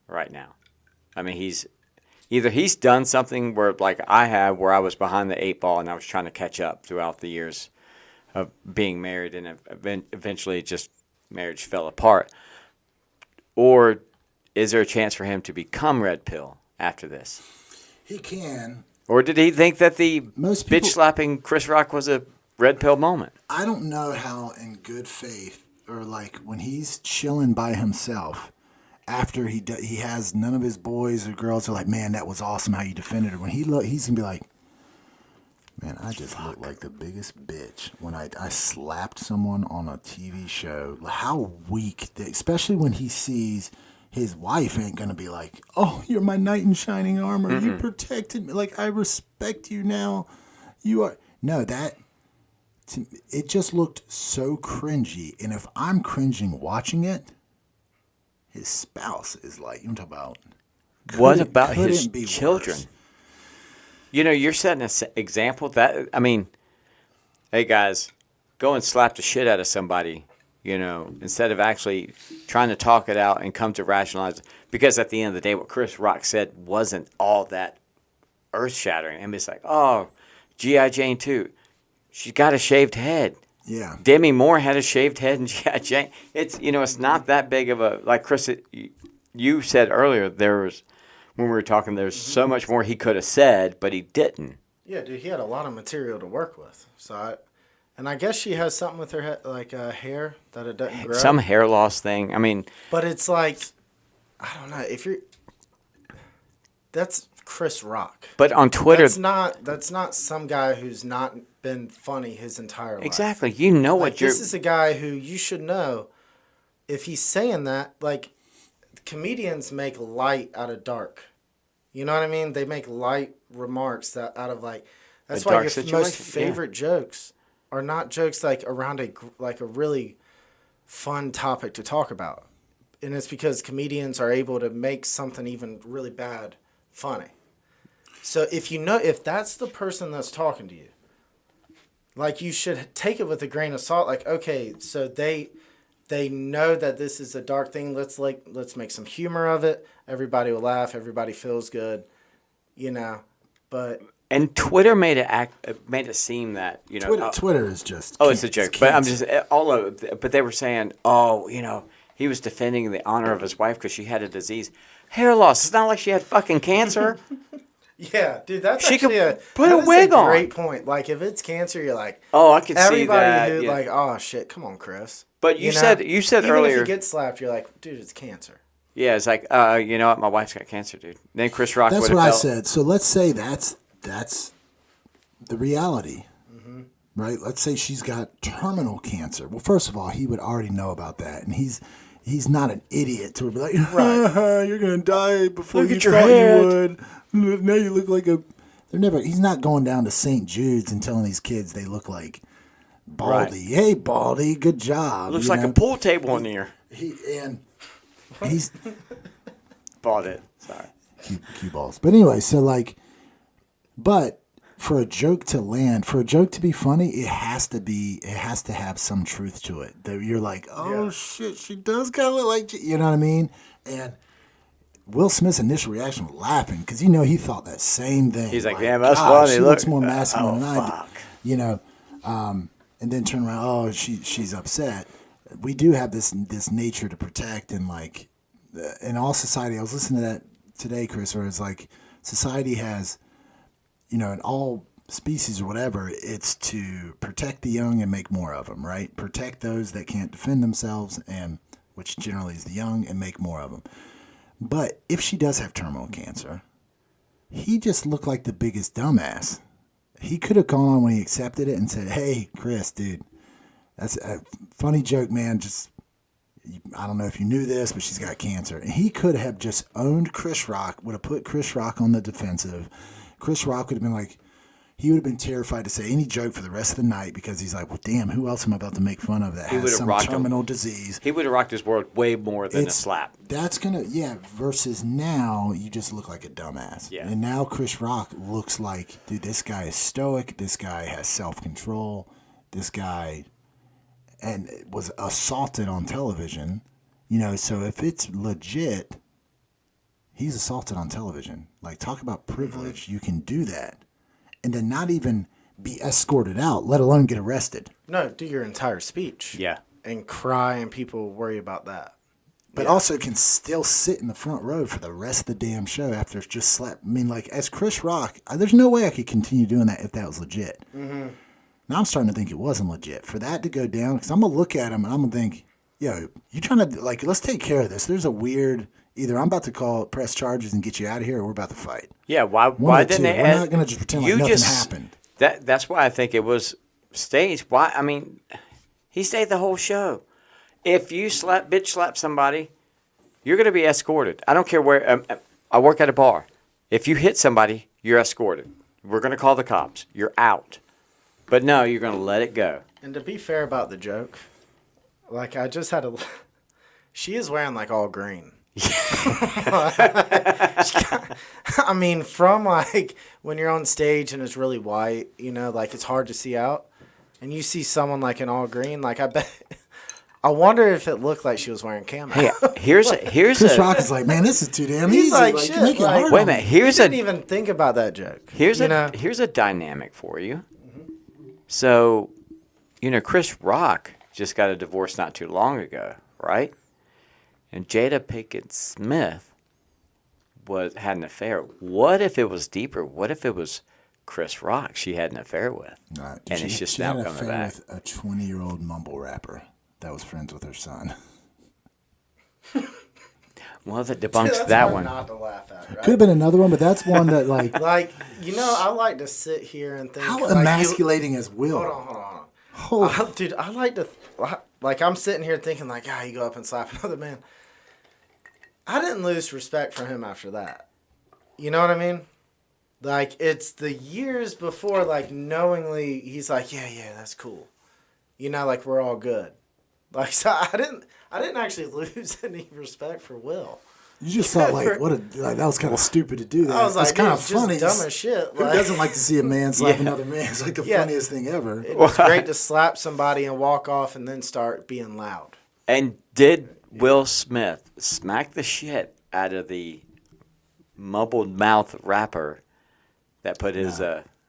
right now. I mean, he's done something where, like I have, where I was behind the eight ball and I was trying to catch up throughout the years of being married, and eventually, just marriage fell apart. Or is there a chance for him to become red pill after this? He can. Or did he think that the Most people- bitch slapping Chris Rock was a red pill moment? I don't know how, in good faith, or like when he's chilling by himself, after he has none of his boys or girls are like, "Man, that was awesome how you defended her." When he's gonna be like, "Man, I just look like the biggest bitch when I slapped someone on a TV show." How weak, especially when he sees his wife ain't gonna be like, "Oh, you're my knight in shining armor. You protected me. Like, I respect you now. You are." No, it just looked so cringy. And if I'm cringing watching it, his spouse is like, you talk about. What about his couldn't be children? worse. You know, you're setting an example. That, I mean, hey guys, go and slap the shit out of somebody, you know, instead of actually trying to talk it out and come to rationalize it. Because at the end of the day, what Chris Rock said wasn't all that earth-shattering. And it's like, oh, G.I. Jane 2, she's got a shaved head. Yeah. Demi Moore had a shaved head in G.I. Jane. It's, you know, it's not that big of a, like Chris, you said earlier, when we were talking, there's so much more he could have said, but he didn't. Yeah, dude, he had a lot of material to work with. So, I guess she has something with her head, like hair that it doesn't grow. Some hair loss thing. I mean, But it's like, I don't know, that's Chris Rock. but on Twitter, That's not some guy who's not been funny his entire life. exactly. You know Like, what you're. this is a guy who you should know. If he's saying that, like, comedians make light out of dark. You know what I mean? They make light remarks that out of like. That's A why dark your situation, most yeah. favorite jokes are not jokes like around a really fun topic to talk about, and it's because comedians are able to make something even really bad funny. So if that's the person that's talking to you, like, you should take it with a grain of salt. Like, okay, so they know that this is a dark thing. Let's make some humor of it. Everybody will laugh. Everybody feels good, you know. But And Twitter made it seem that, you know. Twitter is just. Oh, it's a joke. But I'm just all of it. But they were saying, oh, you know, he was defending the honor of his wife because she had a disease, hair loss. It's not like she had fucking cancer. yeah, dude, that's She actually could put a that is wig on. Great point. Like, if it's cancer, you're like, Oh, I can see everybody that. who yeah. like, oh shit, come on, Chris. But you know? said Even earlier. if you get slapped, you're like, dude, it's cancer. Yeah, it's like, you know what? My wife's got cancer, dude. Then Chris Rock. That's would've what I felt- said. So let's say that's the reality, right? Let's say she's got terminal cancer. Well, first of all, he would already know about that, and he's not an idiot to be like, Right. you're gonna die before Look you at your thought head. you would. Now you look like a. He's not going down to St. Jude's and telling these kids they look like Baldy. Right. Hey, Baldy, good job. Looks you like know? a pool table in here. He's Bought it. Sorry. cue balls. But anyway, so like, But for a joke to land, for a joke to be funny, it has to have some truth to it. That you're like, oh shit, she does kind of look like, you know what I mean? And Will Smith's initial reaction was laughing because he thought that same thing. He's like, damn, that's "God, funny. She Look, looks more masculine than I fuck. do, and then turn around, oh, she's upset. We do have this nature to protect, and like in all society, I was listening to that today, Chris, where it's like society has, in all species or whatever, it's to protect the young and make more of them, right? Protect those that can't defend themselves, and which generally is the young, and make more of them. But if she does have terminal cancer, he just looked like the biggest dumbass. He could have gone on when he accepted it and said, hey, Chris, dude, that's a funny joke, man. Just, I don't know if you knew this, but she's got cancer. And he could have just owned Chris Rock, would have put Chris Rock on the defensive. Chris Rock would have been like, he would have been terrified to say any joke for the rest of the night because he's like, well, damn, who else am I about to make fun of that has some terminal disease? He would have rocked his world way more than a slap. That's going to, versus now, you just look like a dumbass. Yeah. And now Chris Rock looks like, dude, this guy is stoic. This guy has self-control. This guy and was assaulted on television. So if it's legit, he's assaulted on television. Like, talk about privilege. You can do that. And then not even be escorted out, let alone get arrested. No, do your entire speech. Yeah. And cry, and people worry about that. But also can still sit in the front row for the rest of the damn show after it's just slept. I mean, like, as Chris Rock, there's no way I could continue doing that if that was legit. Mm-hmm. Now I'm starting to think it wasn't legit. For that to go down, because I'm going to look at him and I'm going to think, yo, you trying to, like, let's take care of this. There's a weird, either I'm about to press charges and get you out of here, or we're about to fight. Yeah, why didn't they? We're not going to just pretend like nothing happened. That's why I think it was staged. Why? I mean, he stayed the whole show. If you bitch slap somebody, you're going to be escorted. I don't care where. I work at a bar. If you hit somebody, you're escorted. We're going to call the cops. You're out. But no, you're going to let it go. And to be fair about the joke, like, I just had she is wearing like all green. I mean, from like when you're on stage and it's really white, like it's hard to see out, and you see someone like in all green, like I wonder if it looked like she was wearing camo. Hey, here's Chris Rock is like, man, this is too damn easy. He's like, shit, make it hard wait a on minute. me. Didn't even think about that joke. Here's a dynamic for you. So, Chris Rock just got a divorce not too long ago, right? And Jada Pinkett Smith had an affair. What if it was deeper? What if it was Chris Rock she had an affair with? And it's just now coming back. She had an affair with a 20-year-old mumble rapper that was friends with her son. Well, that debunks that one. Not to laugh at, right? Could have been another one, but that's one that like I like to sit here and think how emasculating is Will? Hold on. Dude, I like to I'm sitting here thinking like, you go up and slap another man. I didn't lose respect for him after that. You know what I mean? Like, it's the years before, like, knowingly, he's like, yeah, that's cool. Like, we're all good. Like, so I didn't actually lose any respect for Will. You just thought like, that was kind of stupid to do that. I was like, it's kind of funny. Just dumb as shit. Who doesn't like to see a man slap another man? It's like the funniest thing ever. It was great to slap somebody and walk off and then start being loud. And did Will Smith smack the shit out of the mumbled mouth rapper that put his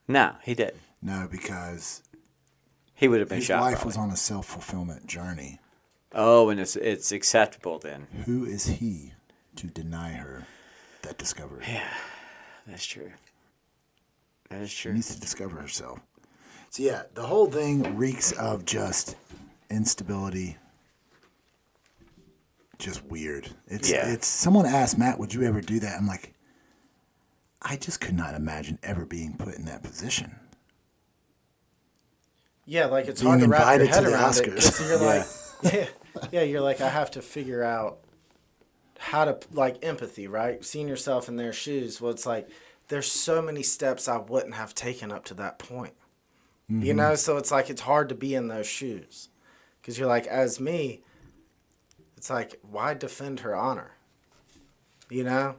No, he didn't. No, because he would have been shot. His life was on a self-fulfillment journey. Oh, and it's acceptable then. Who is he to deny her that discovery? Yeah, that's true. That is true. She needs to discover herself. So yeah, the whole thing reeks of just instability. Just weird. It's someone asked Matt, would you ever do that? I'm like, I just could not imagine ever being put in that position. Yeah, like it's being hard to wrap your invited head to the around it. Oscars. 'Cause you're like, you're like, I have to figure out how to, like, empathy, right? Seeing yourself in their shoes. Well, it's like, there's so many steps I wouldn't have taken up to that point. Mm-hmm. So it's like, it's hard to be in those shoes. Because you're like, as me, it's like, why defend her honor? Yeah.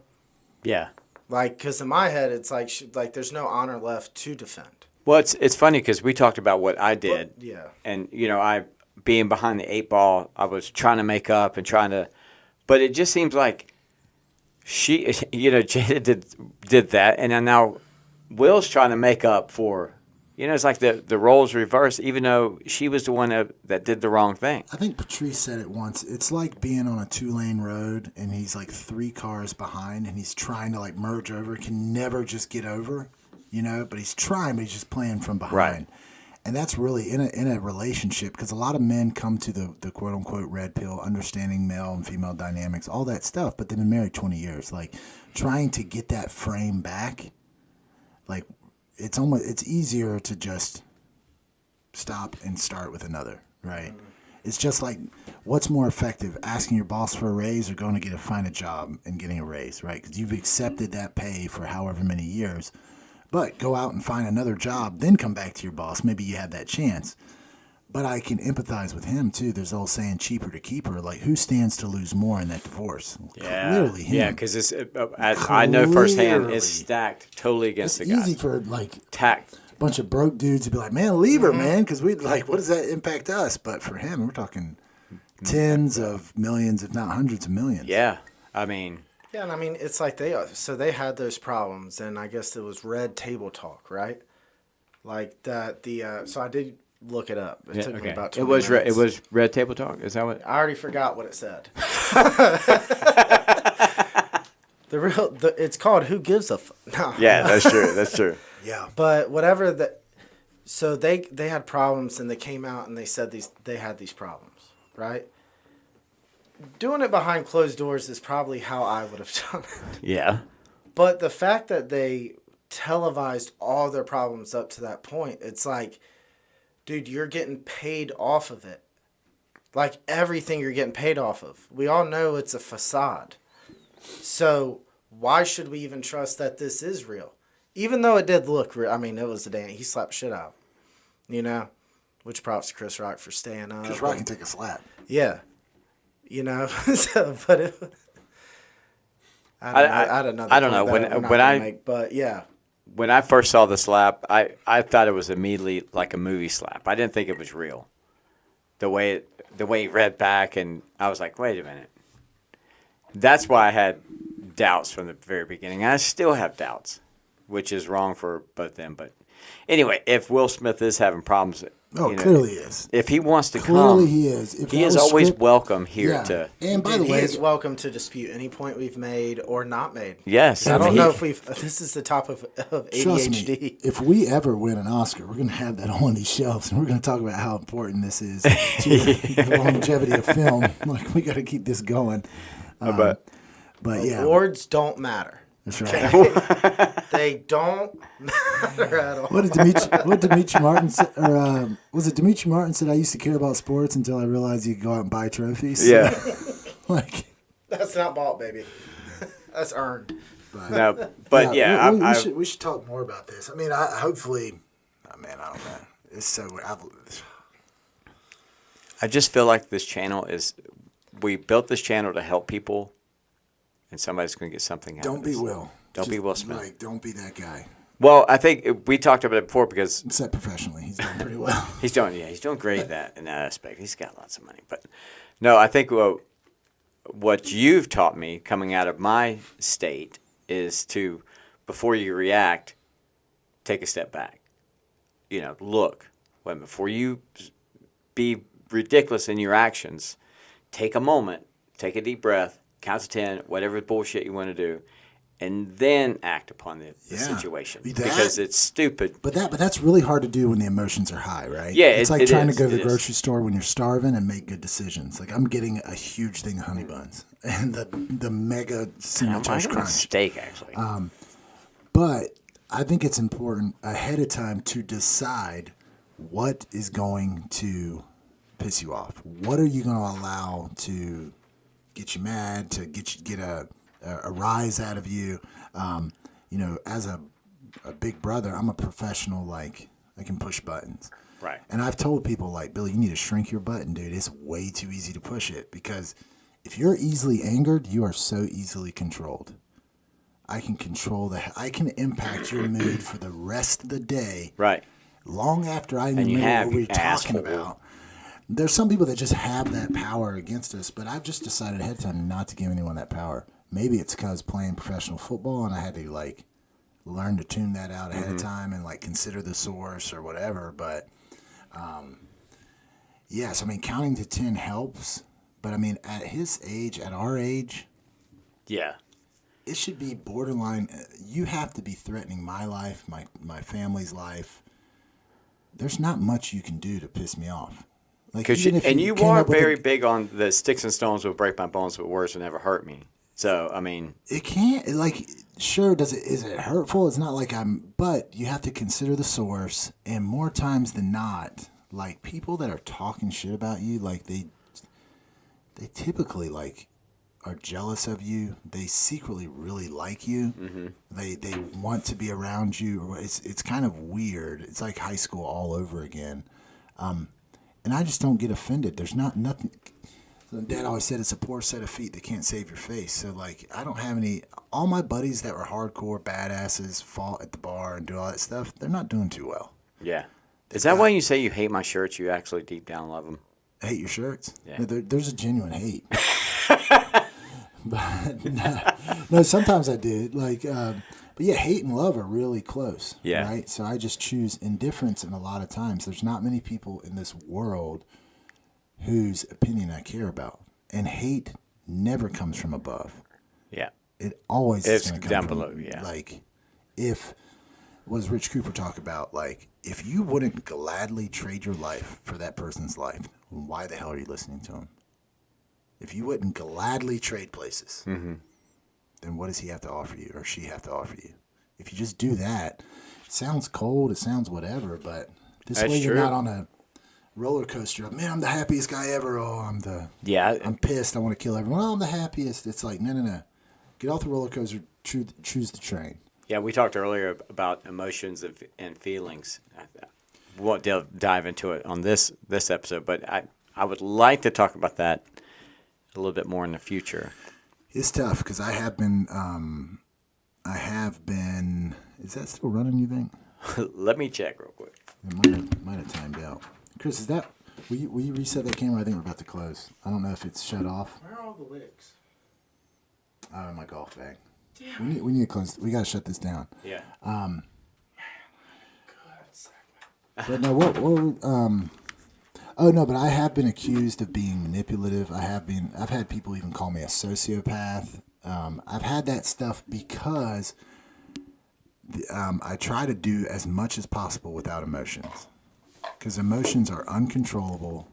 Like, because in my head, it's like, there's no honor left to defend. Well, it's funny because we talked about what I did. Yeah. And, I, being behind the 8 ball, I was trying to make up and but it just seems like she, Jada did that. And then now Will's trying to make up for, it's like the roles reversed, even though she was the one that did the wrong thing. I think Patrice said it once. It's like being on a 2-lane road and he's like 3 cars behind and he's trying to like merge over, can never just get over, but he's trying, but he's just playing from behind. Right. And that's really in a relationship, because a lot of men come to the quote unquote red pill, understanding male and female dynamics, all that stuff, but they've been married 20 years. Like trying to get that frame back, like it's easier to just stop and start with another, right? It's just like, what's more effective, asking your boss for a raise or going to find a job and getting a raise, right? Because you've accepted that pay for however many years. But go out and find another job, then come back to your boss. Maybe you have that chance. But I can empathize with him, too. There's the old saying, cheaper to keep her. Like, who stands to lose more in that divorce? Yeah. Clearly him. Yeah, because I know firsthand, it's stacked totally against the guy. It's easy for, like, tact. a bunch of broke dudes to be like, man, leave her, man. Because what does that impact us? But for him, we're talking tens of millions, if not hundreds of millions. Yeah. I mean... Yeah, and I mean, it's like they had those problems, and I guess it was red table talk, right? Like that, so I did look it up. It took me about 20 minutes. It was red table talk? Is that what? I already forgot what it said. It's called Who Gives a No. Yeah, that's true. That's true. Yeah. But whatever so they had problems, and they came out and they said they had these problems, right? Doing it behind closed doors is probably how I would have done it. Yeah. But the fact that they televised all their problems up to that point, it's like, dude, you're getting paid off of it. Like everything you're getting paid off of. We all know it's a facade. So why should we even trust that this is real? Even though it did look real. I mean, it was the day he slapped shit out. Which props to Chris Rock for staying up. Chris Rock can take a slap. Yeah. But I don't know. I don't know but yeah. When I first saw the slap, I thought it was immediately like a movie slap. I didn't think it was real. The way he read back, and I was like, wait a minute. That's why I had doubts from the very beginning. I still have doubts, which is wrong for both them. But anyway, if Will Smith is having problems. Clearly he is. If he wants to clearly he is. He is always welcome here to. And by the way, he is welcome to dispute any point we've made or not made. Yes, I don't know if this is the top of ADHD. Trust me, if we ever win an Oscar, we're going to have that on these shelves, and we're going to talk about how important this is to the longevity of film. Like we got to keep this going. But yeah, awards don't matter. That's right. They don't matter at all. What did Dimitri Martin say? Or was it Dimitri Martin said, I used to care about sports until I realized you could go out and buy trophies? Yeah. That's not bought, baby. That's earned. But we should talk more about this. I mean, hopefully, I don't know. It's so I just feel like this channel we built this channel to help people. And somebody's going to get something out of it. Don't be Will. Don't be Will Smith. Like, don't be that guy. Well, I think we talked about it before because... Except professionally. He's doing pretty well. He's doing great in that aspect. He's got lots of money. But no, I think what you've taught me coming out of my state is to, before you react, take a step back. Look. Before you be ridiculous in your actions, take a moment, take a deep breath, count to 10, whatever bullshit you want to do, and then act upon the situation because it's stupid. But that's really hard to do when the emotions are high, right? Yeah, it's like trying to go to the grocery store when you're starving and make good decisions. Like I'm getting a huge thing of honey buns and the mega Toast Crunch steak actually. But I think it's important ahead of time to decide what is going to piss you off. What are you going to allow to get you mad, to get a rise out of you? As a big brother, I'm a professional. Like I can push buttons. Right. And I've told people like, Billy, you need to shrink your button, dude. It's way too easy to push it because if you're easily angered, you are so easily controlled. I can control I can impact your mood for the rest of the day. Right. Long after I And you remember have, what we you were talking asshole. about. There's some people that just have that power against us, but I've just decided ahead of time not to give anyone that power. Maybe it's because playing professional football and I had to like learn to tune that out ahead of time and like consider the source or whatever. But yes, I mean counting to 10 helps, but I mean at his age, at our age, Yeah. it should be borderline. You have to be threatening my life, my family's life. There's not much you can do to piss me off. Like, even if You came are up with very big on the sticks and stones will break my bones, but words will never hurt me. So, I mean, it can't, like, sure, is it hurtful? It's not like but you have to consider the source, and more times than not, like, people that are talking shit about you, like, they typically, like, are jealous of you. They secretly really like you. Mm-hmm. They want to be around you. It's kind of weird. It's like high school all over again. And I just don't get offended. There's nothing. Dad always said it's a poor set of feet that can't save your face. So, like, I don't have any. All my buddies that were hardcore badasses, fought at the bar and do all that stuff, they're not doing too well. yeah. Is that why you say you hate my shirts? You actually deep down love them? I hate your shirts? Yeah. No, there's a genuine hate. But no, sometimes I did. Like, but yeah, hate and love are really close. Yeah. Right? So I just choose indifference, and a lot of times there's not many people in this world whose opinion I care about. And hate never comes from above. Yeah. It always is It's going to come down from, below, yeah. Like, what does Rich Cooper talk about? Like, if you wouldn't gladly trade your life for that person's life, why the hell are you listening to him? If you wouldn't gladly trade places, then what does he have to offer you or she have to offer you? If you just do that, it sounds cold, it sounds whatever, but this That's way you're true. not on a roller coaster of, man, I'm the happiest guy ever. Oh, Yeah. I'm pissed. I want to kill everyone. Oh, I'm the happiest. It's like, no. Get off the roller coaster, choose the train. Yeah, we talked earlier about emotions and feelings. We won't dive into it on this episode, but I would like to talk about that a little bit more in the future. It's tough because I have been, is that still running, you think? Let me check real quick. It might have timed out. Chris, will you reset that camera? I think we're about to close. I don't know if it's shut off. Where are all the wicks? Oh, in my golf bag. We need to close. We got to shut this down. Yeah. But no, oh no, but I have been accused of being manipulative. I've had people even call me a sociopath. I've had that stuff because I try to do as much as possible without emotions. Because emotions are uncontrollable.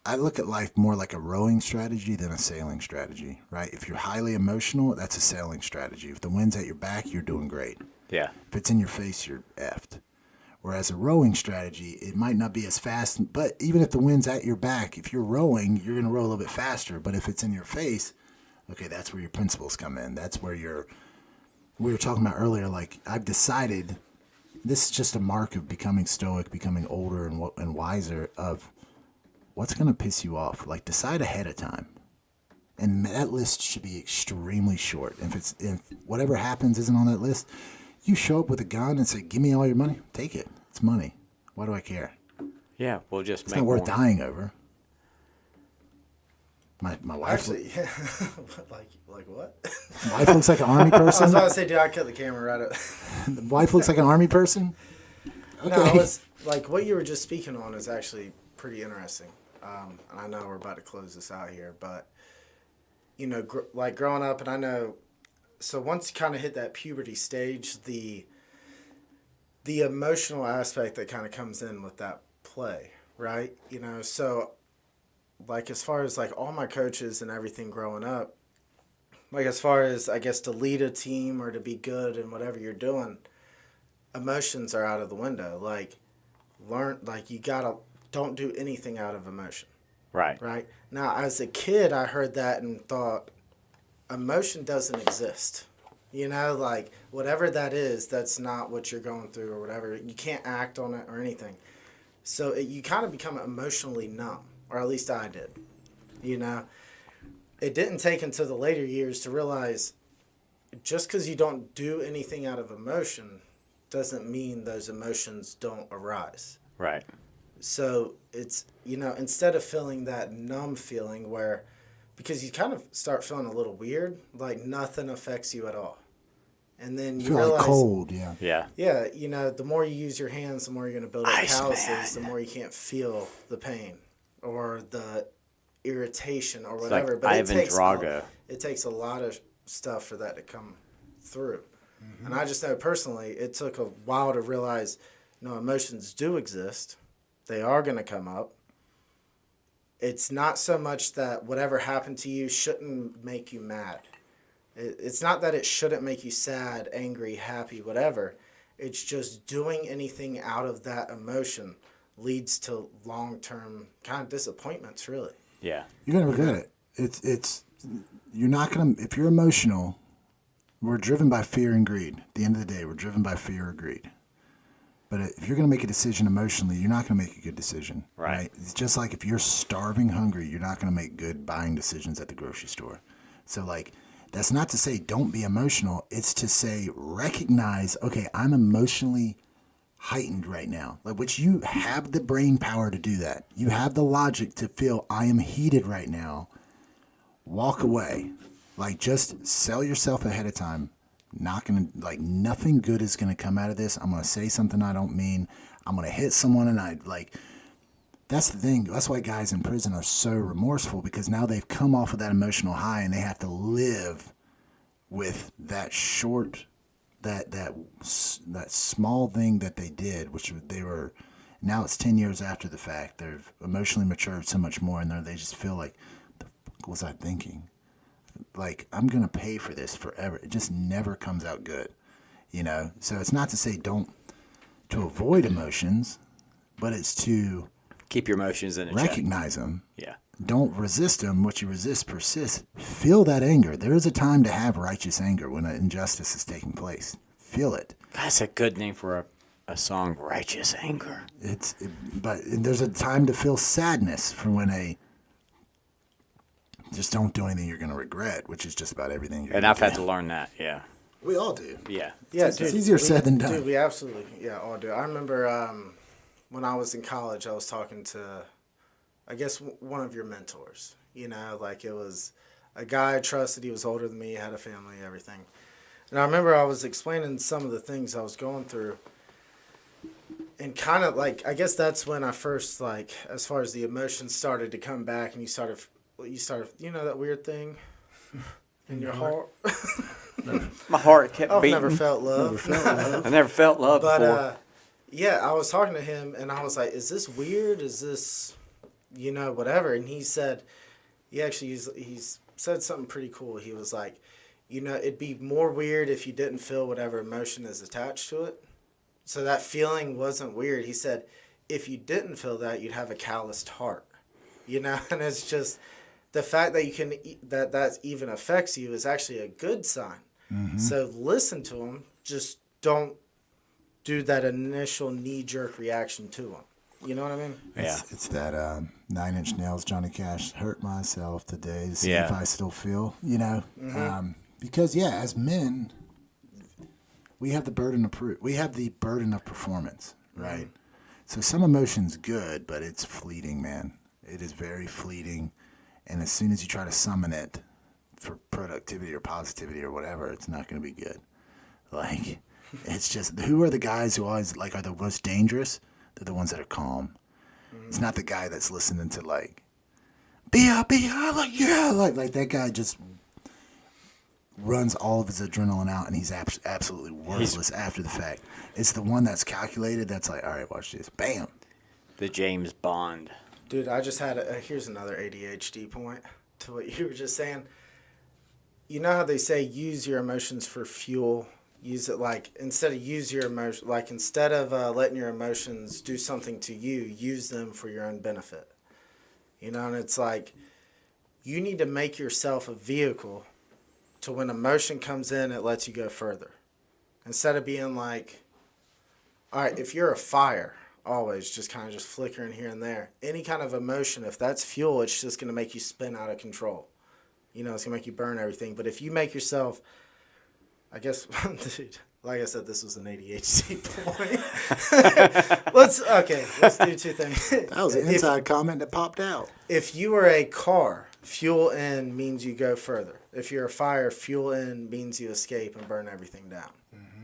I look at life more like a rowing strategy than a sailing strategy, right? If you're highly emotional, that's a sailing strategy. If the wind's at your back, you're doing great. Yeah. If it's in your face, you're effed. Whereas a rowing strategy, it might not be as fast, but even if the wind's at your back, if you're rowing, you're going to row a little bit faster. But if it's in your face, okay, that's where your principles come in. That's where we were talking about earlier, like, I've decided this is just a mark of becoming stoic, becoming older and wiser, of what's going to piss you off. Like, decide ahead of time. And that list should be extremely short. If whatever happens isn't on that list, you show up with a gun and say, give me all your money, take it. It's money. Why do I care? Yeah, we'll just It's make not worth more. dying over. My wife, Actually, yeah. like what? my wife looks like an army I was person. about to say, dude, I cut the camera right up. The wife looks like an army person. Okay. No, I was like, what you were just speaking on is actually pretty interesting. And I know we're about to close this out here, but you know, like growing up, and I know, so once you kind of hit that puberty stage, the emotional aspect that kind of comes in with that play, right? You know, so like as far as like all my coaches and everything growing up, like as far as I guess to lead a team or to be good in whatever you're doing, emotions are out of the window. Like don't do anything out of emotion. Right. Right? Now, as a kid, I heard that and thought, emotion doesn't exist. You know, like, whatever that is, that's not what you're going through or whatever. You can't act on it or anything. So you kind of become emotionally numb, or at least I did. You know? it didn't take until the later years to realize just because you don't do anything out of emotion doesn't mean those emotions don't arise. Right. So it's, instead of feeling that numb feeling where, because you kind of start feeling a little weird, like nothing affects you at all. And then you Feel realize, like cold, yeah. Yeah. yeah, the more you use your hands, the more you're going to build up Ice calluses, Man. the more you can't feel the pain or the irritation or It's whatever. like But Ivan Drago. it takes a lot of stuff for that to come through. And I just know personally, it took a while to realize, emotions do exist. They are going to come up. It's not so much that whatever happened to you shouldn't make you mad. It's not that it shouldn't make you sad, angry, happy, whatever. It's just doing anything out of that emotion leads to long-term kind of disappointments, really. Yeah. You're gonna regret it. It's you're not gonna if you're emotional. We're driven by fear and greed. At the end of the day, we're driven by fear or greed. But if you're gonna make a decision emotionally, you're not gonna make a good decision. Right. It's just like if you're starving, hungry, you're not gonna make good buying decisions at the grocery store. So like. That's not to say don't be emotional. It's to say recognize, okay, I'm emotionally heightened right now. Like, which you have the brain power to do that. You have the logic to feel I am heated right now. Walk away. Like, just sell yourself ahead of time. Not gonna, like, nothing good is gonna come out of this. I'm gonna say something I don't mean. I'm gonna hit someone and that's the thing. That's why guys in prison are so remorseful, because now they've come off of that emotional high and they have to live with that that small thing that they did, which they were. Now it's 10 years after the fact. They've emotionally matured so much more, and they just feel like, the fuck was I thinking? Like, I'm gonna pay for this forever. It just never comes out good, So it's not to say to avoid emotions, but it's to Keep your emotions in a check. recognize them. Yeah. Don't resist them. What you resist persists. Feel that anger. There is a time to have righteous anger when an injustice is taking place. Feel it. That's a good name for a song, Righteous Anger. But there's a time to feel sadness for when just don't do anything you're going to regret, which is just about everything. And I've had to learn that, yeah. We all do. Yeah. Yeah, It's easier said than done. Dude, we absolutely, all do. I remember when I was in college, I was talking to, I guess, one of your mentors. Like it was a guy I trusted. He was older than me, had a family, everything. And I remember I was explaining some of the things I was going through. And kind of like, I guess that's when I first, like, as far as the emotions started to come back and you started, that weird thing in your heart. My heart kept I've beating. never felt love. I never felt love before. Yeah, I was talking to him, and I was like, is this weird? Is this, whatever? And he said, he's said something pretty cool. He was like, it'd be more weird if you didn't feel whatever emotion is attached to it. So that feeling wasn't weird. He said, if you didn't feel that, you'd have a calloused heart. And it's just the fact that that even affects you is actually a good sign. Mm-hmm. So listen to him. Just don't do that initial knee-jerk reaction to them. You know what I mean? Yeah. It's that 9 Inch Nails, Johnny Cash, hurt myself today to see if I still feel, Mm-hmm. Because, as men, we have the burden of performance, right? Mm-hmm. So some emotion's good, but it's fleeting, man. It is very fleeting. And as soon as you try to summon it for productivity or positivity or whatever, it's not going to be good. Like... It's just, who are the guys who always, are the most dangerous? They're the ones that are calm. Mm-hmm. It's not the guy that's listening to, be up, like that guy just runs all of his adrenaline out, and he's absolutely worthless after the fact. It's the one that's calculated, that's like, all right, watch this. Bam. The James Bond. Dude, I just had here's another ADHD point to what you were just saying. You know how they say use your emotions for fuel? Use it instead of letting your emotions do something to you, use them for your own benefit. And it's like, you need to make yourself a vehicle to when emotion comes in, it lets you go further. Instead of being like, all right, if you're a fire, always just kind of just flickering here and there, any kind of emotion, if that's fuel, it's just going to make you spin out of control. You know, it's going to make you burn everything. But if you make yourself, I guess, dude, like I said, this was an ADHD point. let's do two things. That was an inside comment that popped out. If you are a car, fuel in means you go further. If you're a fire, fuel in means you escape and burn everything down.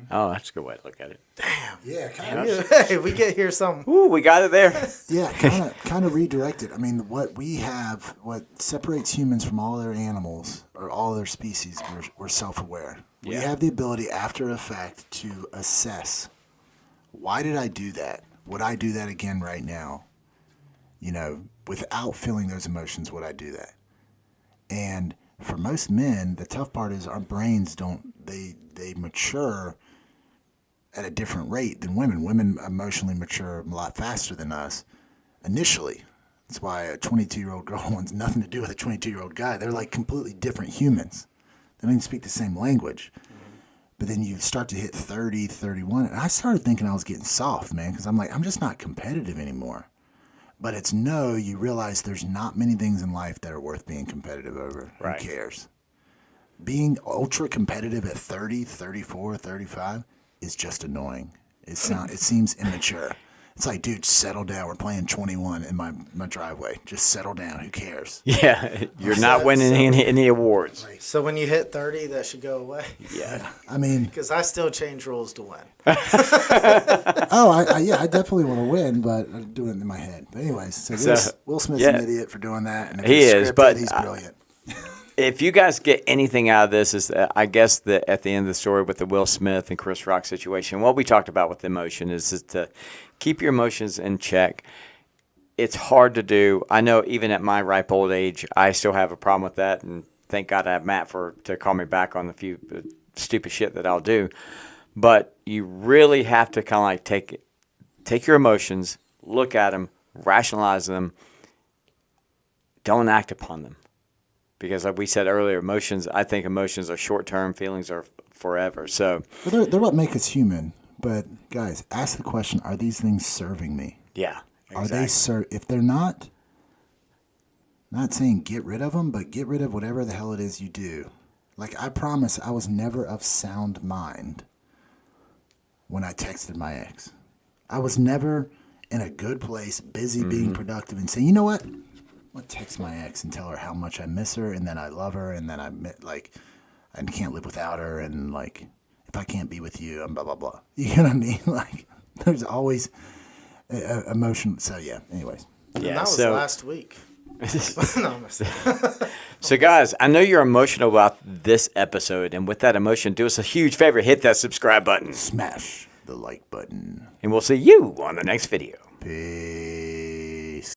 Oh, that's a good way to look at it. Damn. Yeah, kind of. Hey, we get here something. Ooh, we got it there. Yeah, kind of redirected. I mean, what we have, what separates humans from all other animals or all other species, we're self-aware. We Yeah. have the ability, after a fact, to assess, why did I do that? Would I do that again right now? You know, without feeling those emotions, would I do that? And for most men, the tough part is our brains they mature at a different rate than women. Women emotionally mature a lot faster than us initially. That's why a 22-year-old girl wants nothing to do with a 22-year-old guy. They're like completely different humans. They don't even speak the same language. But then you start to hit 30, 31, and I started thinking I was getting soft, man, because I'm like, I'm just not competitive anymore. But it's you realize there's not many things in life that are worth being competitive over. Right. Who cares? Being ultra competitive at 30, 34, 35 is just annoying. It seems immature. It's like, dude, settle down. We're playing 21 in my driveway. Just settle down. Who cares? Yeah, you're not winning any awards. So when you hit 30, that should go away. Yeah. I mean, Because I still change rules to win. I definitely want to win, but I'm doing it in my head. But anyways, so Will Smith's an idiot for doing that. And if He he's is, scripted, but he's brilliant. If you guys get anything out of this, is I guess that at the end of the story with the Will Smith and Chris Rock situation, what we talked about with emotion is to keep your emotions in check. It's hard to do. I know even at my ripe old age, I still have a problem with that, and thank God I have Matt to call me back on the few stupid shit that I'll do. But you really have to kind of like take your emotions, look at them, rationalize them, don't act upon them. Because like we said earlier, I think emotions are short-term, feelings are forever. So Well, they're what make us human. But guys, ask the question: are these things serving me? yeah, Are they if they're not saying get rid of them, but get rid of whatever the hell it is you do. Like, I promise I was never of sound mind when I texted my ex. I was never in a good place, busy being productive and saying, you know what? I'm going to text my ex and tell her how much I miss her and then I love her and then I can't live without her and like, if I can't be with you, I'm blah, blah, blah. You know what I mean? Like, there's always emotion. So, yeah, anyways. Yeah, And that was last week. No, I'm messing. So, guys, I know you're emotional about this episode, and with that emotion, do us a huge favor, hit that subscribe button. Smash the like button. And we'll see you on the next video. Peace.